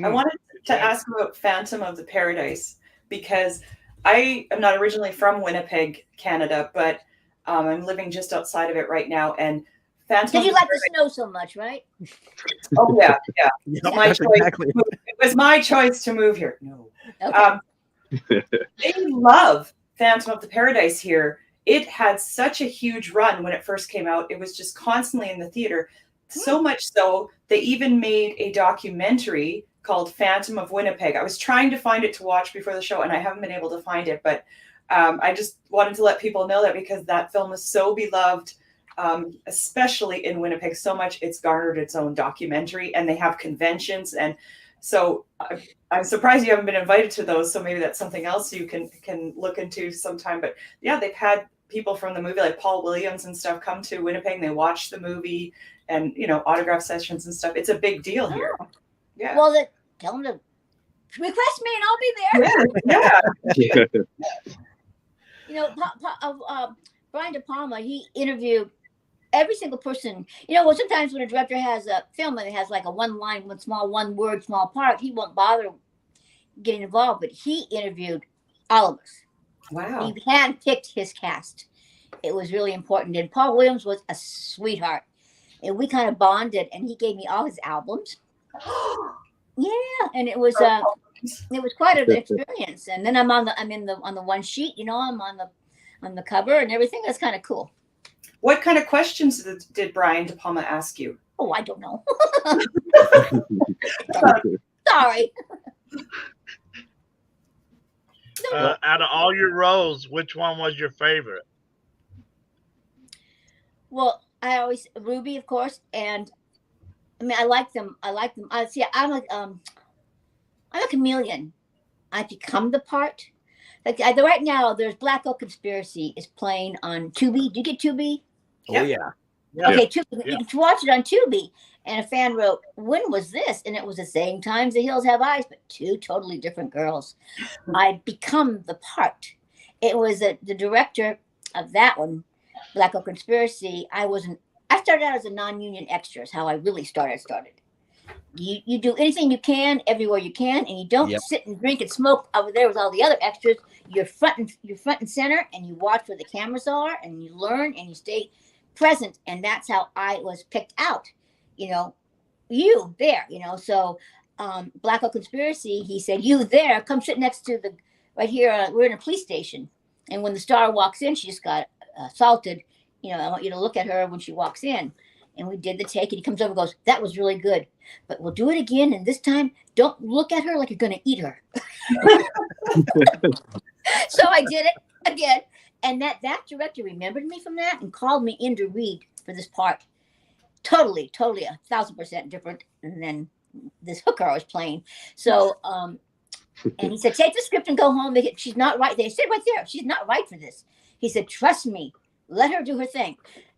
I wanted to ask about Phantom of the Paradise because I am not originally from Winnipeg, Canada, but I'm living just outside of it right now. And Phantom. Because you like the snow so much, right? Oh yeah. Yeah, My that's choice. exactly. It was my choice to move here. No. Okay. They love Phantom of the Paradise here. It had such a huge run when it first came out. It was just constantly in the theater. So much so, they even made a documentary called Phantom of Winnipeg. I was trying to find it to watch before the show, and I haven't been able to find it. But I just wanted to let people know that because that film is so beloved, especially in Winnipeg, so much it's garnered its own documentary, and they have conventions. And so I'm surprised you haven't been invited to those. So maybe that's something else you can look into sometime. But yeah, they've had people from the movie like Paul Williams and stuff come to Winnipeg and they watch the movie and, autograph sessions and stuff. It's a big deal here. Yeah. Well, tell them to request me and I'll be there. Yeah. Brian De Palma, he interviewed every single person. Sometimes when a director has a film and it has like a one line, one word, small part, he won't bother getting involved, but he interviewed all of us. Wow. He handpicked his cast. It was really important. And Paul Williams was a sweetheart. And we kind of bonded, and he gave me all his albums. Yeah, and it was quite an experience. And then I'm on the one sheet, I'm on the cover and everything. That's kind of cool. What kind of questions did Brian De Palma ask you? Oh, I don't know. Sorry. Out of all your roles, which one was your favorite? Well, Ruby, of course, and I like them. I'm a chameleon. I become the part. Like right now, there's Black Oak Conspiracy is playing on Tubi. Do you get Tubi? Oh yeah. Okay, Tubi. You can watch it on Tubi. And a fan wrote, "When was this?" And it was the same times the hills have eyes, but two totally different girls. I become the part. It was the director of that one, Black Oak Conspiracy. I started out as a non-union extra. Is how I really started. You do anything you can everywhere you can, and you don't Yep. sit and drink and smoke over there with all the other extras. You're front and center, and you watch where the cameras are, and you learn and you stay present. And that's how I was picked out. You know, you there. You know, so Black Hole Conspiracy. He said, "You there? Come sit next to the right here. We're in a police station." And when the star walks in, she just got assaulted. You know, I want you to look at her when she walks in. And we did the take, and he comes over and goes, "That was really good, but we'll do it again. And this time, don't look at her like you're going to eat her." So I did it again. And that director remembered me from that and called me in to read for this part. Totally 1,000% different than this hooker I was playing. So, and he said, "Take the script and go home. She's not right." They said right there, "She's not right for this." He said, "Trust me, let her do her thing.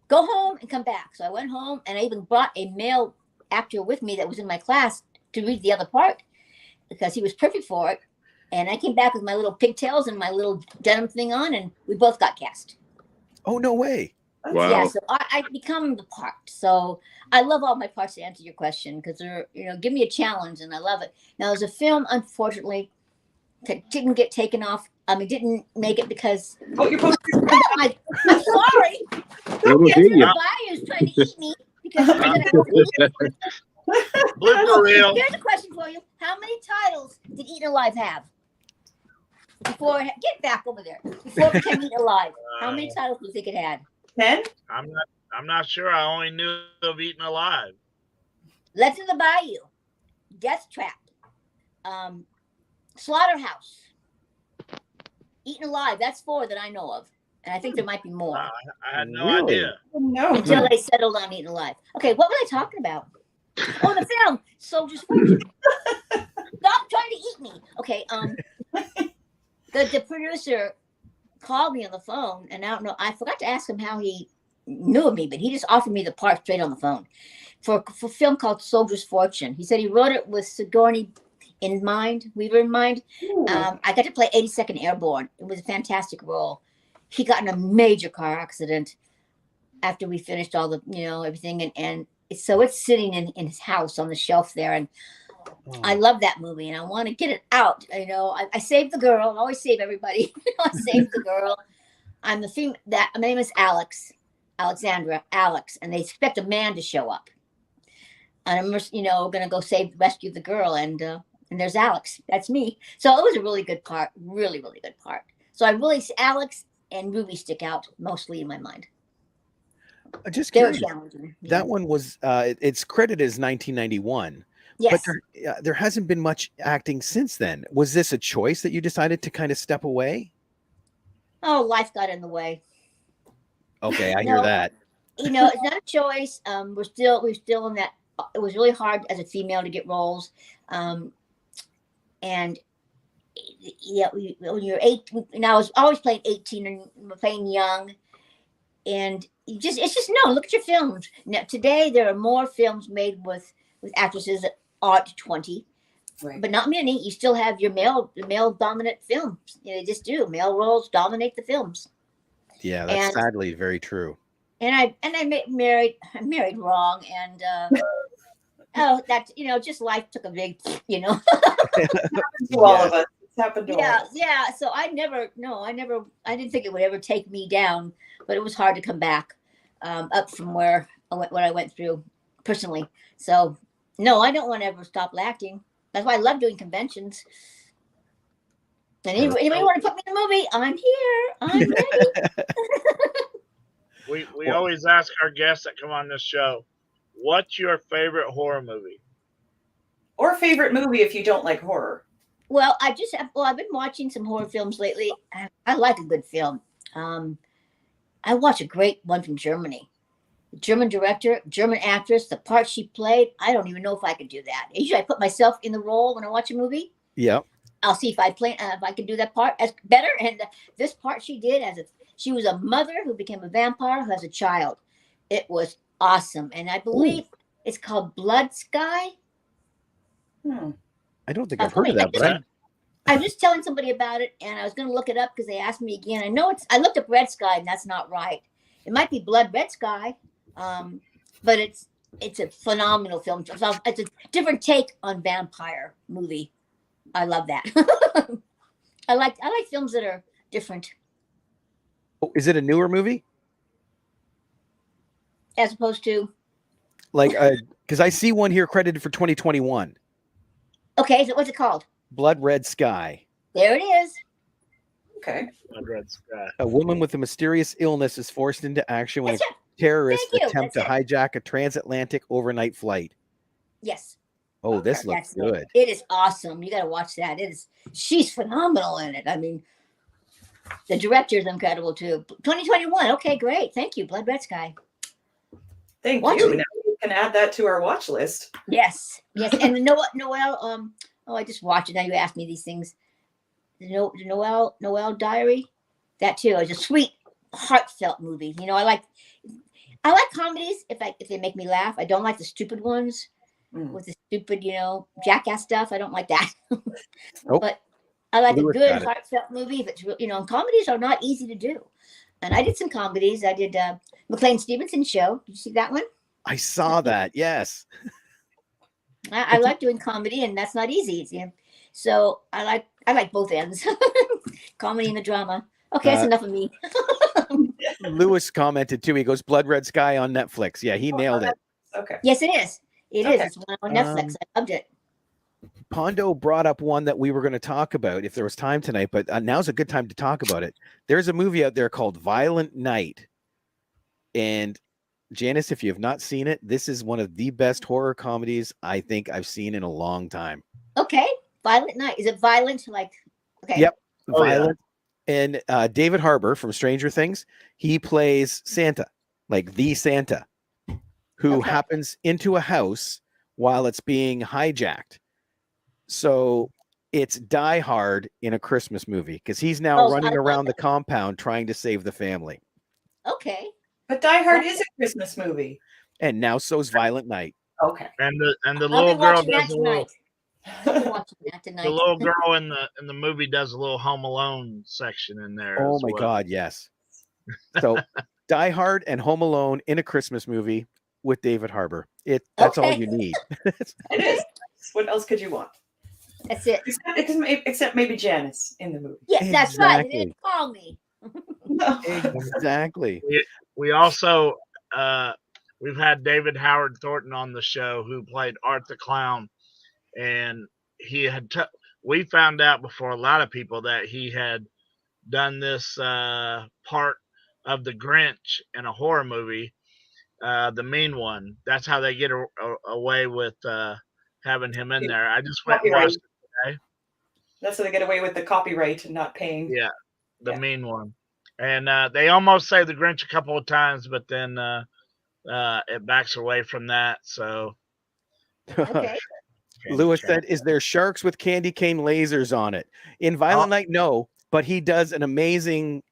Go home and come back." So I went home, and I even brought a male actor with me that was in my class to read the other part because he was perfect for it. And I came back with my little pigtails and my little denim thing on, and we both got cast. Oh, no way. Wow. Yeah, so I become the part. So I love all my parts, to answer your question, because they're, give me a challenge, and I love it. Now, there's a film, unfortunately, that didn't get taken off. Didn't make it because Oh, you're supposed to. I'm sorry. That was Yes, you. the bayou's trying to eat me because we're gonna go Blooper reel. Here's a question for you. How many titles did Eaten Alive have? Get back over there. Before it became Eaten Alive. How many titles do you think it had? 10? I'm not sure. I only knew of Eaten Alive. Let's in the Bayou. Death Trap. Slaughterhouse. Eaten Alive. That's 4 that I know of. And I think there might be more. I had no Really? idea. No. Until they settled on Eaten Alive. Okay, what was I talking about? Oh, the film, Soldier's Fortune. Stop trying to eat me. Okay, the producer called me on the phone, and I don't know, I forgot to ask him how he knew of me, but he just offered me the part straight on the phone for a film called Soldier's Fortune. He said he wrote it with Sigourney Weaver in mind. I got to play 82nd Airborne. It was a fantastic role. He got in a major car accident after we finished all the, everything. And so it's sitting in his house on the shelf there. And I love that movie, and I want to get it out. I saved the girl. I always save everybody. I saved the girl. I'm the female. My name is Alexandra, and they expect a man to show up. And I'm, going to rescue the girl. And there's Alex. That's me. So it was a really good part. Really, really good part. So Alex and Ruby stick out mostly in my mind. Just They were curious. challenging. That one was it's credited as 1991. Yes. But there hasn't been much acting since then. Was this a choice that you decided to kind of step away? Oh, life got in the way. Okay, I hear that. It's not a choice. We're still in that. It was really hard as a female to get roles. And yeah, when you're 8, and I was always playing 18 and playing young. And it's just look at your films. Now, today, there are more films made with actresses that are 20, Right. but not many. You still have your male dominant films. They just do. Male roles dominate the films. Yeah, that's sadly very true. And I married wrong, and just life took a big, To all of us. It's happened to all of us. Yeah. So I didn't think it would ever take me down, but it was hard to come back up from what I went through personally. So no, I don't want to ever stop acting. That's why I love doing conventions. And anybody want to put me in a movie? I'm here. I'm ready. We always ask our guests that come on this show, what's your favorite horror movie? Or favorite movie if you don't like horror. Well, I've been watching some horror films lately. I like a good film. I watched a great one from Germany. German director, German actress, the part she played, I don't even know if I could do that. Usually I put myself in the role when I watch a movie. Yep. I'll see if I can do that part as better. And this part she did she was a mother who became a vampire who has a child. It was awesome. And I believe it's called Blood Sky. I don't think I've heard of that, but I'm just telling somebody about it, and I was going to look it up because they asked me again. I looked up Red Sky, and that's not right. It might be Blood Red Sky, but It's a phenomenal film. It's a different take on vampire movie. I love that. I like films that are different Oh, is it a newer movie? as opposed to. Like, because I see one here credited for 2021. Okay, so what's it called? Blood Red Sky. There it is. Okay. Blood Red Sky. A woman with a mysterious illness is forced into action when That's it. terrorists Thank you. attempt to That's hijack a transatlantic overnight flight. Yes. Oh, this Okay. looks That's good. It is awesome. You got to watch that. She's phenomenal in it. I mean, the director's incredible too. 2021. Okay, great. Thank you, Blood Red Sky. Thank Watch you. it. Now we can add that to our watch list. Yes. And Noel. Oh, I just watched it. Now you ask me these things. The Noel Diary. That too is a sweet, heartfelt movie. You know, I like comedies if they make me laugh. I don't like the stupid ones with the stupid, jackass stuff. I don't like that. Nope. But I like Lewis a good got it. heartfelt movie. If it's and comedies are not easy to do. And I did some comedies. I did McLean Stevenson Show. Did you see that one? I saw that. Yes. I like doing comedy, and that's not easy. So I like both ends, comedy and the drama. Okay, that's enough of me. Lewis commented too. He goes, Blood Red Sky on Netflix. Yeah, he nailed it. Okay. Yes, it is. It is. Okay. It's one on Netflix. I loved it. Pondo brought up one that we were going to talk about if there was time tonight, but now's a good time to talk about it. There's a movie out there called Violent Night. And Janice, if you have not seen it, this is one of the best horror comedies I think I've seen in a long time. Okay, Violent Night. Is it violent? Like, okay. Yep. Oh, yeah. Violent. And David Harbour from Stranger Things, he plays Santa, like the Santa, who Okay. happens into a house while it's being hijacked. So it's Die Hard in a Christmas movie because he's now Oh, running I love around the it. compound trying to save the family. Okay. But Die Hard is a Christmas movie. And now so's Violent Night. Okay. And the I'll little be girl watching that does a little. tonight. I'll be watching that The tonight. little girl in the movie does a little Home Alone section in there. Oh as my well. God, yes. So Die Hard and Home Alone in a Christmas movie with David Harbour. That's all Okay. you need. It is. What else could you want? That's it. Except maybe Janice in the movie. Yes, that's right. They Exactly. didn't call me. Exactly. We also we've had David Howard Thornton on the show who played Art the Clown, and he had we found out before a lot of people that he had done this part of the Grinch in a horror movie, the mean one. That's how they get away with having him in there. I just went and watched it today. That's how they get away with the copyright and not paying. Yeah, the Yeah. mean one. And they almost say the Grinch a couple of times, but then it backs away from that. So Okay. Lewis said, "Is there sharks with candy cane lasers on it?" In Violent Night, no, but he does an amazing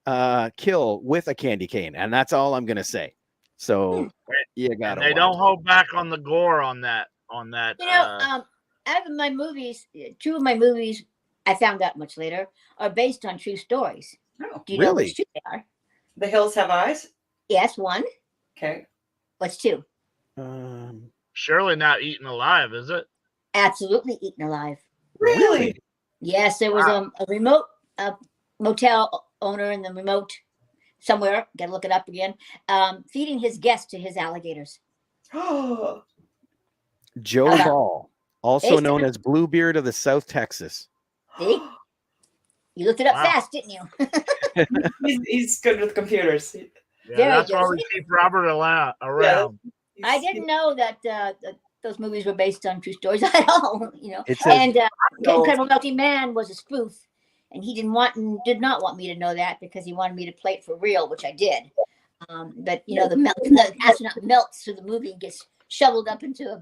kill with a candy cane, and that's all I'm gonna say. So you got and they don't hold back on the gore on that. Out of my movies, 2 of my movies, I found out much later, are based on true stories. Oh, Do you know Really? which 2 they are? The Hills Have Eyes. Yes, 1. Okay. What's 2? Surely not eaten alive, is it? Absolutely Eaten Alive. Really? Yes, there was a remote motel owner in the remote somewhere. Got to look it up again. Feeding his guests to his alligators. Oh, Joe How about- Ball, also Based known on- as Bluebeard of the South Texas. See? You looked it up Wow. fast, didn't you? he's good with computers. Yeah, Very that's why good. we keep Robert around. I didn't know that those movies were based on true stories at all. It says- And No. Incredible Melting Man was a spoof, and he did not want me to know that because he wanted me to play it for real, which I did. But the astronaut melts through the movie and gets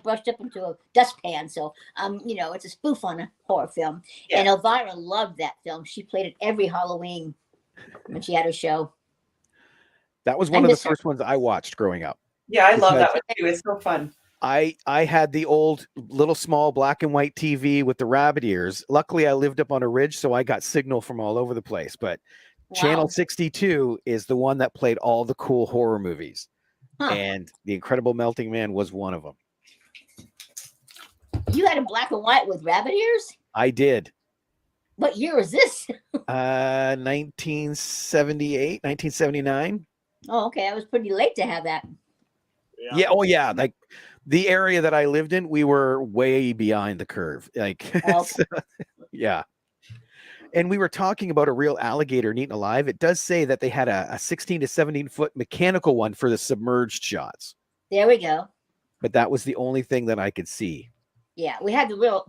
brushed up into a dustpan. So it's a spoof on a horror film. Yeah. And Elvira loved that film. She played it every Halloween when she had her show. That was I one of the miss her. first ones I watched growing up. Yeah, I love that Because- one too. It's so fun. I had the old little small black and white TV with the rabbit ears. Luckily, I lived up on a ridge, so I got signal from all over the place. But Wow. Channel 62 is the one that played all the cool horror movies. Huh. and The Incredible Melting Man was one of them. You had a black and white with rabbit ears? I did. What year was this? 1978, 1979. Oh, okay. I was pretty late to have that. Yeah. Oh, yeah. Like the area that I lived in, we were way behind the curve. Like, Okay. so, yeah. And we were talking about a real alligator eaten alive. It does say that they had a 16 to 17 foot mechanical one for the submerged shots, There we go. but that was the only thing that I could see. Yeah, we had the real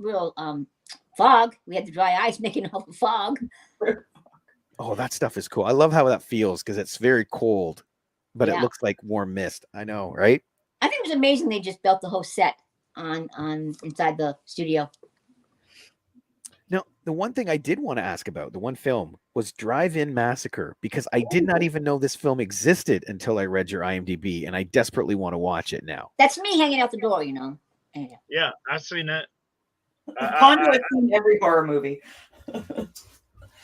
fog. We had the dry ice making off the fog. Oh, that stuff is cool. I love how that feels because it's very cold, but it Yeah. looks like warm mist. I know, right? I think it was amazing they just built the whole set on inside the studio. Now, the one thing I did want to ask about, the one film, was Drive-In Massacre, because I did not even know this film existed until I read your IMDb, and I desperately want to watch it now. That's me hanging out the door, you know. Yeah. Yeah, I've seen it. Pondo has seen every horror movie. Pretty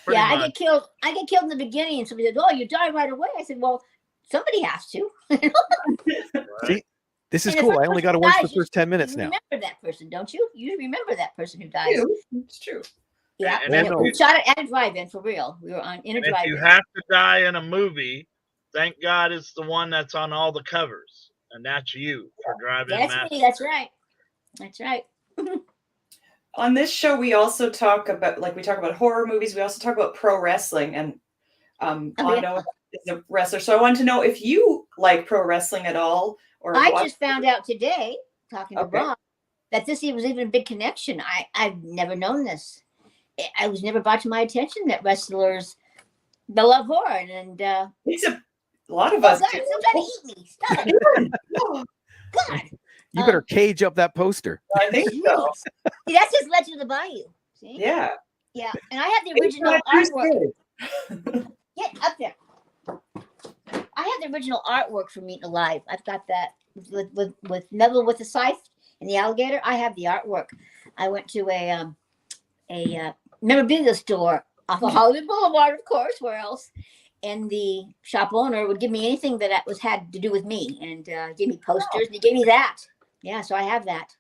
Yeah, I much. get killed. I get killed in the beginning, and somebody said, "Oh, you die right away." I said, "Well, somebody has to." See, this is And the cool. first I only person got to who watch dies, the first 10 minutes You now. remember that person, don't you? You remember that person who dies. It's true. Yeah, And and if we you- shot it at a drive-in for real. We were in a And if you drive-in. have to die in a movie, thank God it's the one that's on all the covers, and that's you for Drive-In That's Massacre. me. That's right. That's right. On this show, we also talk about, like, we talk about horror movies. We also talk about pro wrestling, and Pondo is a wrestler. So I wanted to know if you like pro wrestling at all, or I watch- just found out today, talking to Okay. Bob, that this was even a big connection. I've never known this. I was never brought to my attention that wrestlers they love horror and It's a lot of oh us. God, do. still trying to eat me. Stop. Oh, God. You better cage up that poster. I think so. Jeez. See, that's just Legend of the Bayou. See? Yeah. Yeah. And I have the original artwork. Get up there. I have the original artwork from Eaten Alive. I've got that with Neville with the scythe and the alligator. I have the artwork. I went to a memorabilia store off of Hollywood Boulevard, of course. Where else? And the shop owner would give me anything that had to do with me, and give me posters. And he gave me that. Yeah, so I have that.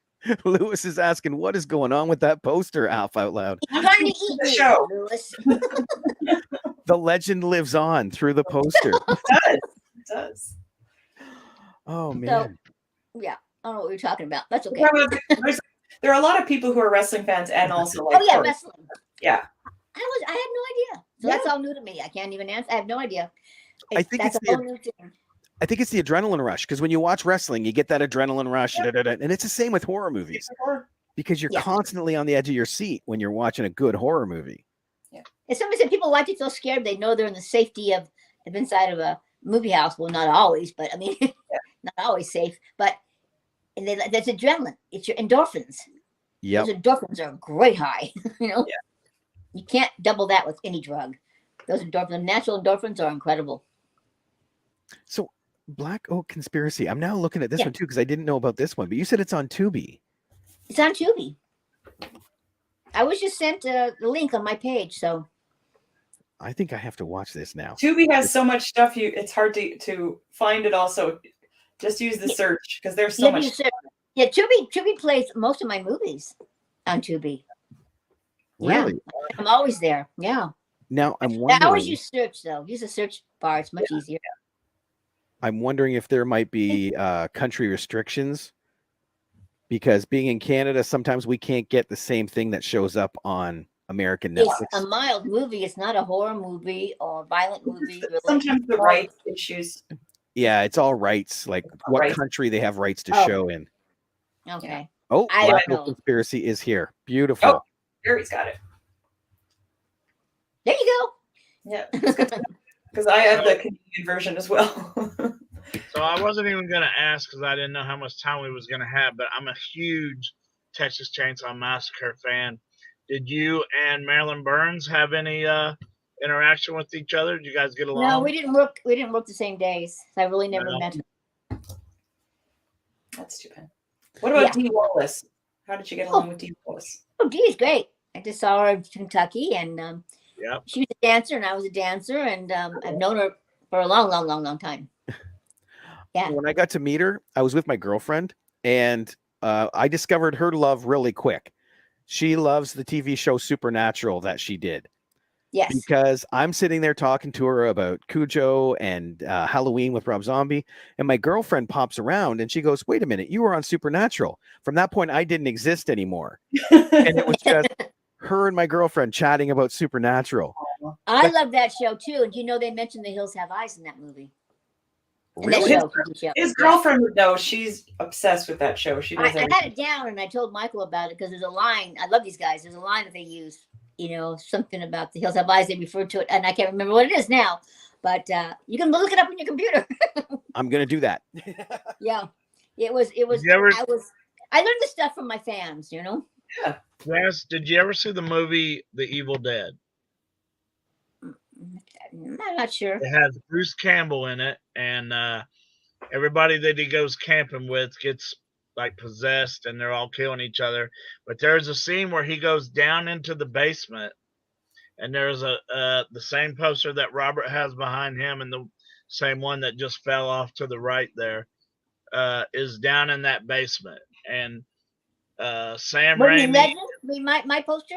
Lewis is asking, what is going on with that poster, Alf Out Loud? He's trying to eat me, Show. Lewis. The legend lives on through the poster. It does. Oh, man. Yeah, I don't know what you're talking about. That's okay. There are a lot of people who are wrestling fans and also like Oh yeah, horror. wrestling. Yeah. I had no idea. So that's all new to me. I can't even answer. I have no idea. I think That's it's a whole new thing. I think it's the adrenaline rush, because when you watch wrestling, you get that adrenaline rush, and it's the same with horror movies, because you're Yeah. constantly on the edge of your seat when you're watching a good horror movie. And somebody said people like to feel scared. They know they're in the safety of inside of a movie house. Well, not always, but I mean, not always safe. But and that's adrenaline. It's your endorphins. Yep. Those endorphins are great high. You know, Yeah. You can't double that with any drug. Those endorphins, natural endorphins, are incredible. So, Black Oak Conspiracy. I'm now looking at this Yeah. one too, because I didn't know about this one, but you said it's on Tubi. It's on Tubi. I was just sent the link on my page, so I think I have to watch this now. Tubi has so much stuff. It's hard to find it all. So just use the search because there's so yeah, much. yeah. Tubi plays most of my movies on Tubi. Yeah. Really? I'm always there. Yeah. Now I'm I always wondering. use search though. Use a search bar. It's much easier. I'm wondering if there might be country restrictions, because being in Canada, sometimes we can't get the same thing that shows up on American Netflix. It's a mild movie. It's not a horror movie or a violent movie. Really. Sometimes the rights issues. Yeah, it's all rights, like what Rights. country they have rights to Oh. show in. Okay. Oh, I Black don't Oak know. Conspiracy is here. Beautiful. Oh. Gary's got it. There you Yeah, because I have the Canadian version as well. So I wasn't even going to ask because I didn't know how much time we was going to have, but I'm a huge Texas Chainsaw Massacre fan. Did you and Marilyn Burns have any interaction with each other? Did you guys get go. along? No, we didn't work. We didn't work the same days. I really never No. met him. That's too bad. What about Yeah. Dee Wallace? How did you get along with Dee Wallace? Oh, Dee's great. I just saw her in Kentucky, and Yep. she was a dancer, and I was a dancer, and I've known her for a long, long, long, long time. Yeah. When I got to meet her, I was with my girlfriend, and I discovered her love really quick. She loves the TV show Supernatural that she did. Yes. Because I'm sitting there talking to her about Cujo and Halloween with Rob Zombie, and my girlfriend pops around and she goes, "Wait a minute, you were on Supernatural." From that point, I didn't exist anymore, and it was just her and my girlfriend chatting about Supernatural. I love that show too. And you know, they mentioned The Hills Have Eyes in that movie. In Really? that show. His girlfriend would know. She's obsessed with that show. She I knows had everything. it down and I told Michael about it because there's a line. I love these guys. There's a line that they use, you know, something about The Hills Have Eyes. They refer to it, and I can't remember what it is now, but you can look it up on your computer. I'm gonna do that. Yeah, it was. Did you ever- I learned this stuff from my fans, you know. Yes. Did you ever see the movie The Evil Dead? I'm not sure. It has Bruce Campbell in it, and everybody that he goes camping with gets like possessed, and they're all killing each other. But there's a scene where he goes down into the basement, and there's the same poster that Robert has behind him, and the same one that just fell off to the right there is down in that basement. And Sam What do you mean, Raimi, Legend? I mean, my poster?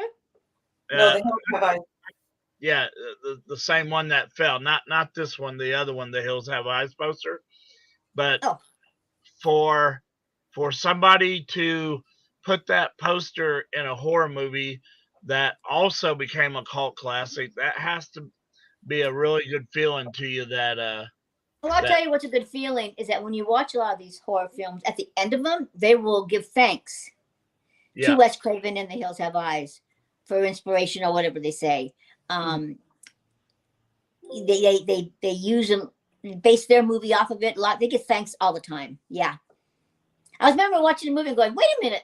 No, they don't have eyes. yeah, the same one that fell, not this one, the other one, the Hills Have Eyes poster. But Oh. for somebody to put that poster in a horror movie that also became a cult classic, that has to be a really good feeling to you. That Well, I'll tell you what's a good feeling is that when you watch a lot of these horror films, at the end of them, they will give thanks to Wes Craven and The Hills Have Eyes for inspiration or whatever they say. They use them, base their movie off of it a lot. They get thanks all the time. Yeah. I remember watching a movie and going, wait a minute,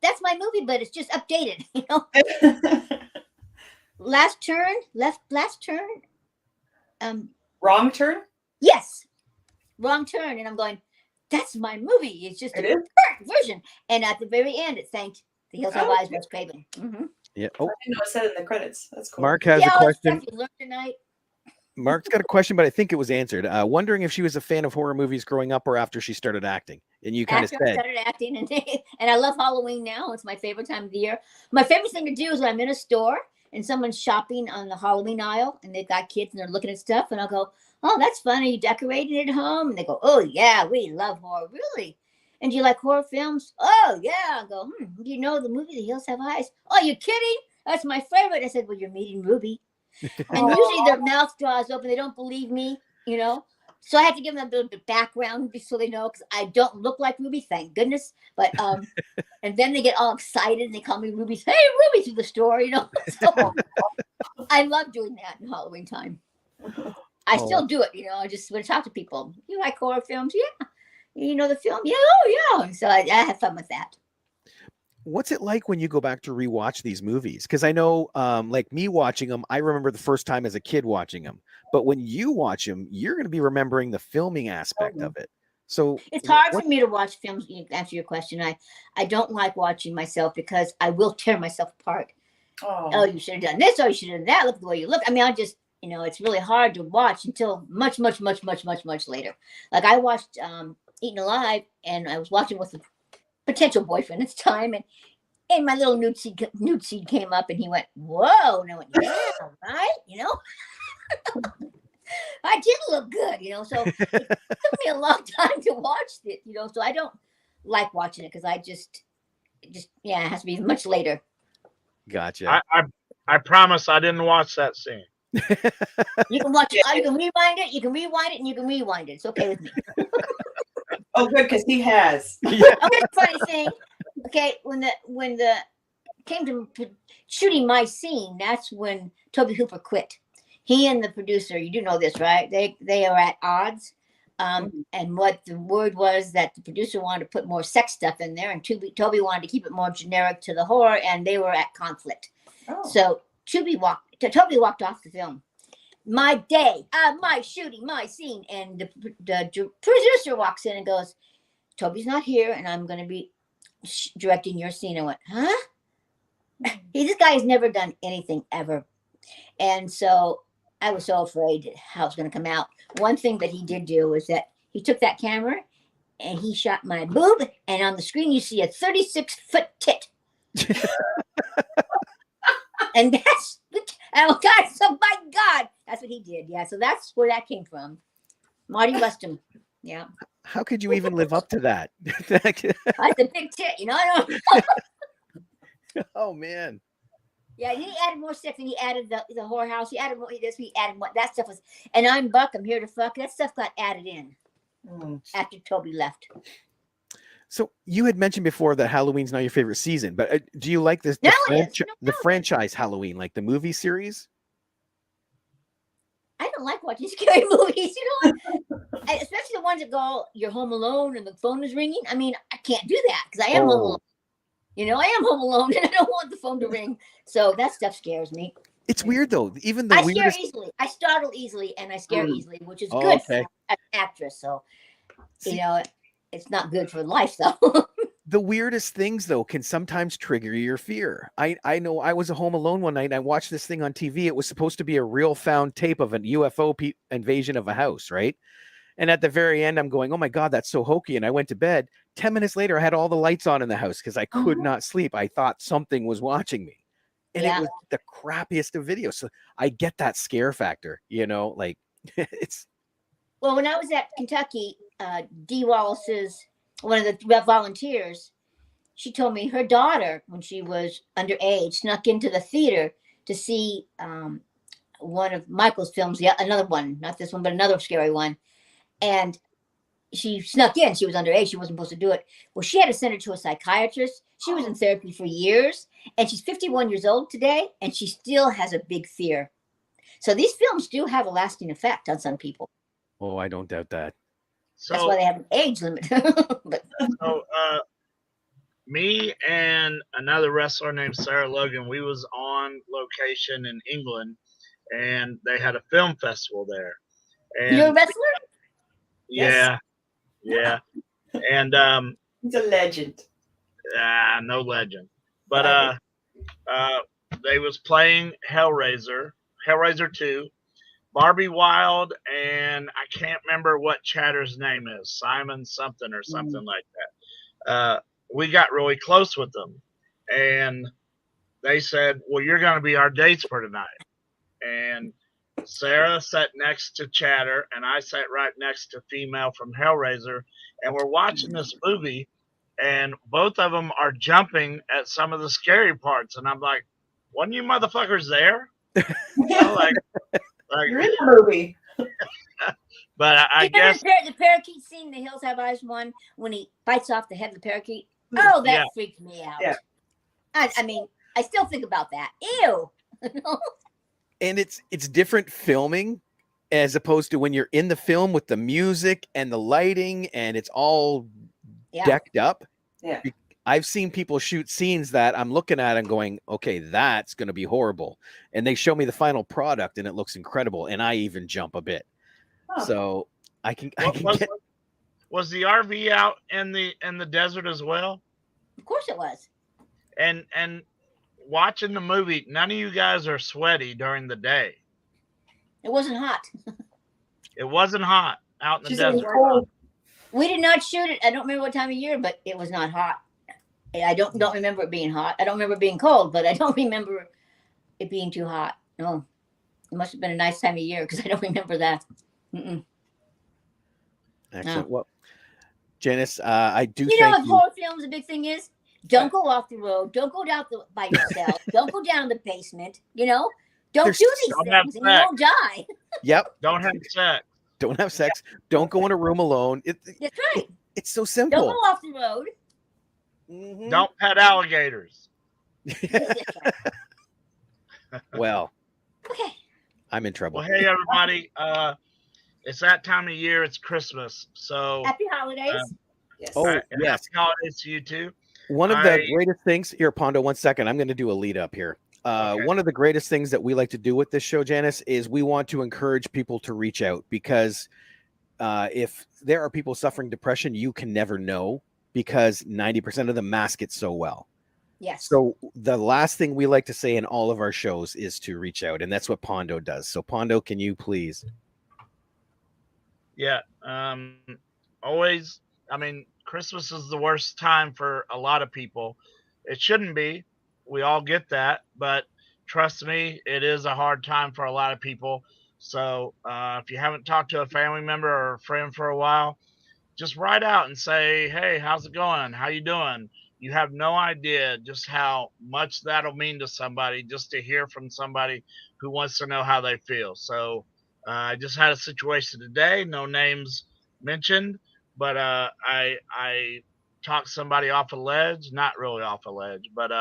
that's my movie, but it's just updated, you know. Last turn. Wrong turn? Yes. Wrong turn. And I'm going, that's my movie. It's just a current version. And at the very end, it thanked The Hills Have Eyes, Wes Craven. Mm-hmm. Yeah. I didn't know it said in the credits. That's cool. Mark has a question. You learned tonight. Mark's got a question, but I think it was answered. Wondering if she was a fan of horror movies growing up or after she started acting. And you kind of After I said. started acting, and I love Halloween now. It's my favorite time of the year. My favorite thing to do is when I'm in a store and someone's shopping on the Halloween aisle and they've got kids and they're looking at stuff, and I'll go, oh, that's fun. Are you decorating at home? And they go, oh, yeah, we love horror. Really? And do you like horror films? Oh, yeah. I'll go, do you know the movie The Hills Have Eyes? Oh, you kidding? That's my favorite. I said, well, you're meeting Ruby. And usually their mouth draws open. They don't believe me, you know. So I had to give them a little bit of background so they know, because I don't look like Ruby, thank goodness. But and then they get all excited and they call me Ruby. Hey, Ruby, through the store, you know. So I love doing that in Halloween time. I still do it, you know. I just when I talk to people, you like horror films? Yeah. You know the film? Yeah. Oh, yeah. So I have fun with that. What's it like when you go back to rewatch these movies? Because I know, like me watching them, I remember the first time as a kid watching them. But when you watch them, you're going to be remembering the filming aspect of it. So it's hard for me to watch films. To answer your question, I don't like watching myself because I will tear myself apart. Oh, you should have done this. Oh, you should have done that. Look at the way you look. I mean, I just, you know, it's really hard to watch until much later. Like I watched Eaten Alive, and I was watching with a potential boyfriend at the time, and my little nude seed came up, and he went, whoa, and I went, yeah, right, you know. I did look good, you know, so it took me a long time to watch it, you know, so I don't like watching it because I just yeah, it has to be much later. Gotcha. I promise I didn't watch that scene. You can watch it, you can rewind it, and you can rewind it. It's okay with me. Oh, good, because he has. Okay, funny thing. Okay, when the came to shooting my scene, that's when Toby Hooper quit. He and the producer, you do know this, right? They are at odds. And what the word was that the producer wanted to put more sex stuff in there, and Toby wanted to keep it more generic to the horror, and they were at conflict. Oh. So Toby walked off the film. My day, my shooting, my scene, and the producer walks in and goes, Toby's not here, and I'm going to be directing your scene. I went, huh? This guy has never done anything ever. And so I was so afraid how it's going to come out. One thing that he did do is that he took that camera and he shot my boob, and on the screen you see a 36-foot tit. And that's oh God, so my God, that's what he did. Yeah, so that's where that came from. Marty Weston. Yeah. How could you even live up to that? That's a big tit, you know. I don't. Oh man. Yeah, and he added more stuff, and he added the whorehouse. He added more this. He added what that stuff was. And I'm Buck. I'm here to fuck. That stuff got added in after Toby left. So you had mentioned before that Halloween's not your favorite season, but do you like this No, the franchise Halloween, like the movie series? I don't like watching scary movies, you know, especially the ones that go, you're home alone and the phone is ringing. I mean, I can't do that because I am home alone. You know, I am home alone and I don't want the phone to ring. So that stuff scares me. It's weird though. Even the I weirdest... scare easily. I startle easily and I scare easily, which is good for an actress. So, you know, it's not good for life though. The weirdest things though can sometimes trigger your fear. I know I was home alone one night and I watched this thing on TV. It was supposed to be a real found tape of a UFO invasion of a house, right? And at the very end, I'm going, oh my God, that's so hokey. And I went to bed. 10 minutes later, I had all the lights on in the house because I could not sleep. I thought something was watching me. And it was the crappiest of videos. So I get that scare factor, you know, like it's. Well, when I was at Kentucky, Dee Wallace's, one of the volunteers, she told me her daughter, when she was underage, snuck into the theater to see one of Michael's films, another one, not this one, but another scary one. And she snuck in. She was underage. She wasn't supposed to do it. Well, she had to send her to a psychiatrist. She was in therapy for years, and she's 51 years old today, and she still has a big fear. So these films do have a lasting effect on some people. Oh, I don't doubt that. So, that's why they have an age limit. But, so, me and another wrestler named Sarah Logan, we was on location in England, and they had a film festival there. And you're a wrestler? Yeah, yes. Yeah. And he's a legend. No legend. But they was playing Hellraiser 2, Barbie Wild, and I can't remember what Chatter's name is, Simon something or something like that. We got really close with them, and they said, well, you're going to be our dates for tonight. And Sarah sat next to Chatter, and I sat right next to female from Hellraiser, and we're watching this movie, and both of them are jumping at some of the scary parts, and I'm like, wasn't you motherfuckers there? You know, like you're in the movie. But I guess the parakeet scene, The Hills Have Eyes one, when he bites off the head of the parakeet. Oh, that freaked me out. Yeah. I mean, I still think about that. Ew. And it's different filming as opposed to when you're in the film with the music and the lighting and it's all decked up. Yeah. I've seen people shoot scenes that I'm looking at and going, okay, that's going to be horrible. And they show me the final product and it looks incredible. And I even jump a bit. Oh. So I can get. Was the RV out in the desert as well? Of course it was. And watching the movie, none of you guys are sweaty during the day. It wasn't hot. It wasn't hot out in the desert. We did not shoot it. I don't remember what time of year, but it was not hot. I don't remember it being hot. I don't remember it being cold, but I don't remember it being too hot. No, it must have been a nice time of year because I don't remember that. Mm-mm. Excellent. No. Well, Janice, I do. You know, in horror films, the big thing is don't go off the road. Don't go down by yourself. Don't go down the basement. You know, don't do these things, and you won't die. Yep. Don't have sex. Don't have sex. Don't go in a room alone. That's right. It's so simple. Don't go off the road. Mm-hmm. Don't pet alligators. Well, okay. I'm in trouble. Well, hey everybody. It's that time of year. It's Christmas. So happy holidays. Yes. Oh, yes. Happy holidays to you too. One of the greatest things here, Pondo, 1 second. I'm going to do a lead up here. Okay. One of the greatest things that we like to do with this show, Janice, is we want to encourage people to reach out because if there are people suffering depression, you can never know because 90% of them mask it so well. Yes. So the last thing we like to say in all of our shows is to reach out, and that's what Pondo does. So Pondo, can you please? Yeah. Always, I mean, Christmas is the worst time for a lot of people. It shouldn't be. We all get that. But trust me, it is a hard time for a lot of people. So if you haven't talked to a family member or a friend for a while, just write out and say, "Hey, how's it going? How you doing?" You have no idea just how much that'll mean to somebody just to hear from somebody who wants to know how they feel. So I just had a situation today, no names mentioned, but I talked somebody off a ledge, not really off a ledge, but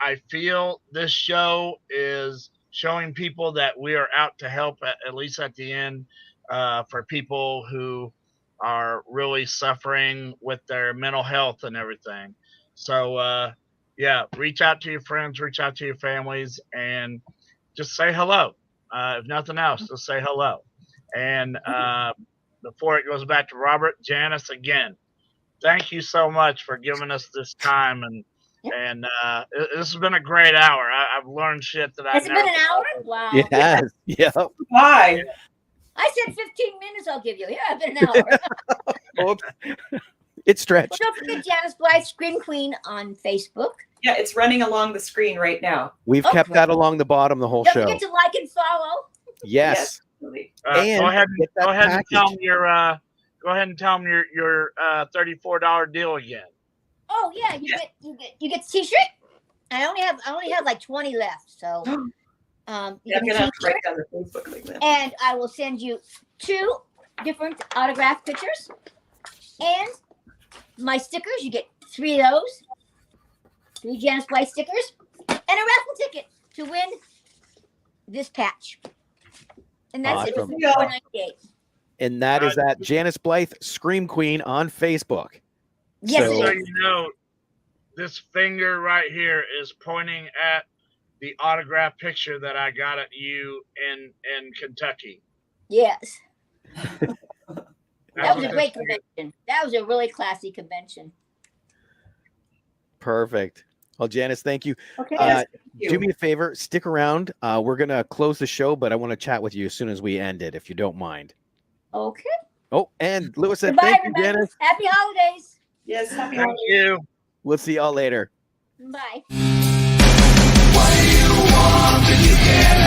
I feel this show is showing people that we are out to help at least at the end for people who are really suffering with their mental health and everything. So, yeah, reach out to your friends, reach out to your families, and just say hello. If nothing else, just say hello. And before it goes back to Robert, Janice, again, thank you so much for giving us this time. And this has been a great hour. I've learned shit that I Has it never. been an hour? Wow. Yes. Yep. Why? I said 15 minutes I'll give you. Yeah, it's been an hour. Oops. It stretched. Don't forget Janice Blythe, Scream Queen on Facebook. Yeah, it's running along the screen right now. We've kept that along the bottom the whole Don't show. forget to like and follow. Yes. Really. And Go ahead get that and package. tell them your go ahead and tell them your $34 deal again. Oh yeah, you get the t-shirt. I only have like 20 left, so you Yeah, I'm get gonna a have to t-shirt, write down the Facebook link then. and I will send you 2 different autograph pictures and my stickers. You get 3 of those, 3 Janice Blythe stickers, and a raffle ticket to win this patch. And that's Awesome. it for $4.98. And that is at Janice Blythe, Scream Queen on Facebook. Yes, So- So it is. you know, this finger right here is pointing at the autograph picture that I got at you in Kentucky. Yes. That's That was what a this great finger- convention. That was a really classy convention. Perfect. Well, Janice, thank you. Okay. Yes, thank you. Do me a favor, stick around. We're going to close the show, but I want to chat with you as soon as we end it, if you don't mind. Okay. Oh, and Lewis said, Goodbye, thank you, everybody. Janice. Happy holidays. Yes, happy Thank holidays. you. We'll see y'all later. Bye. What do you want when you get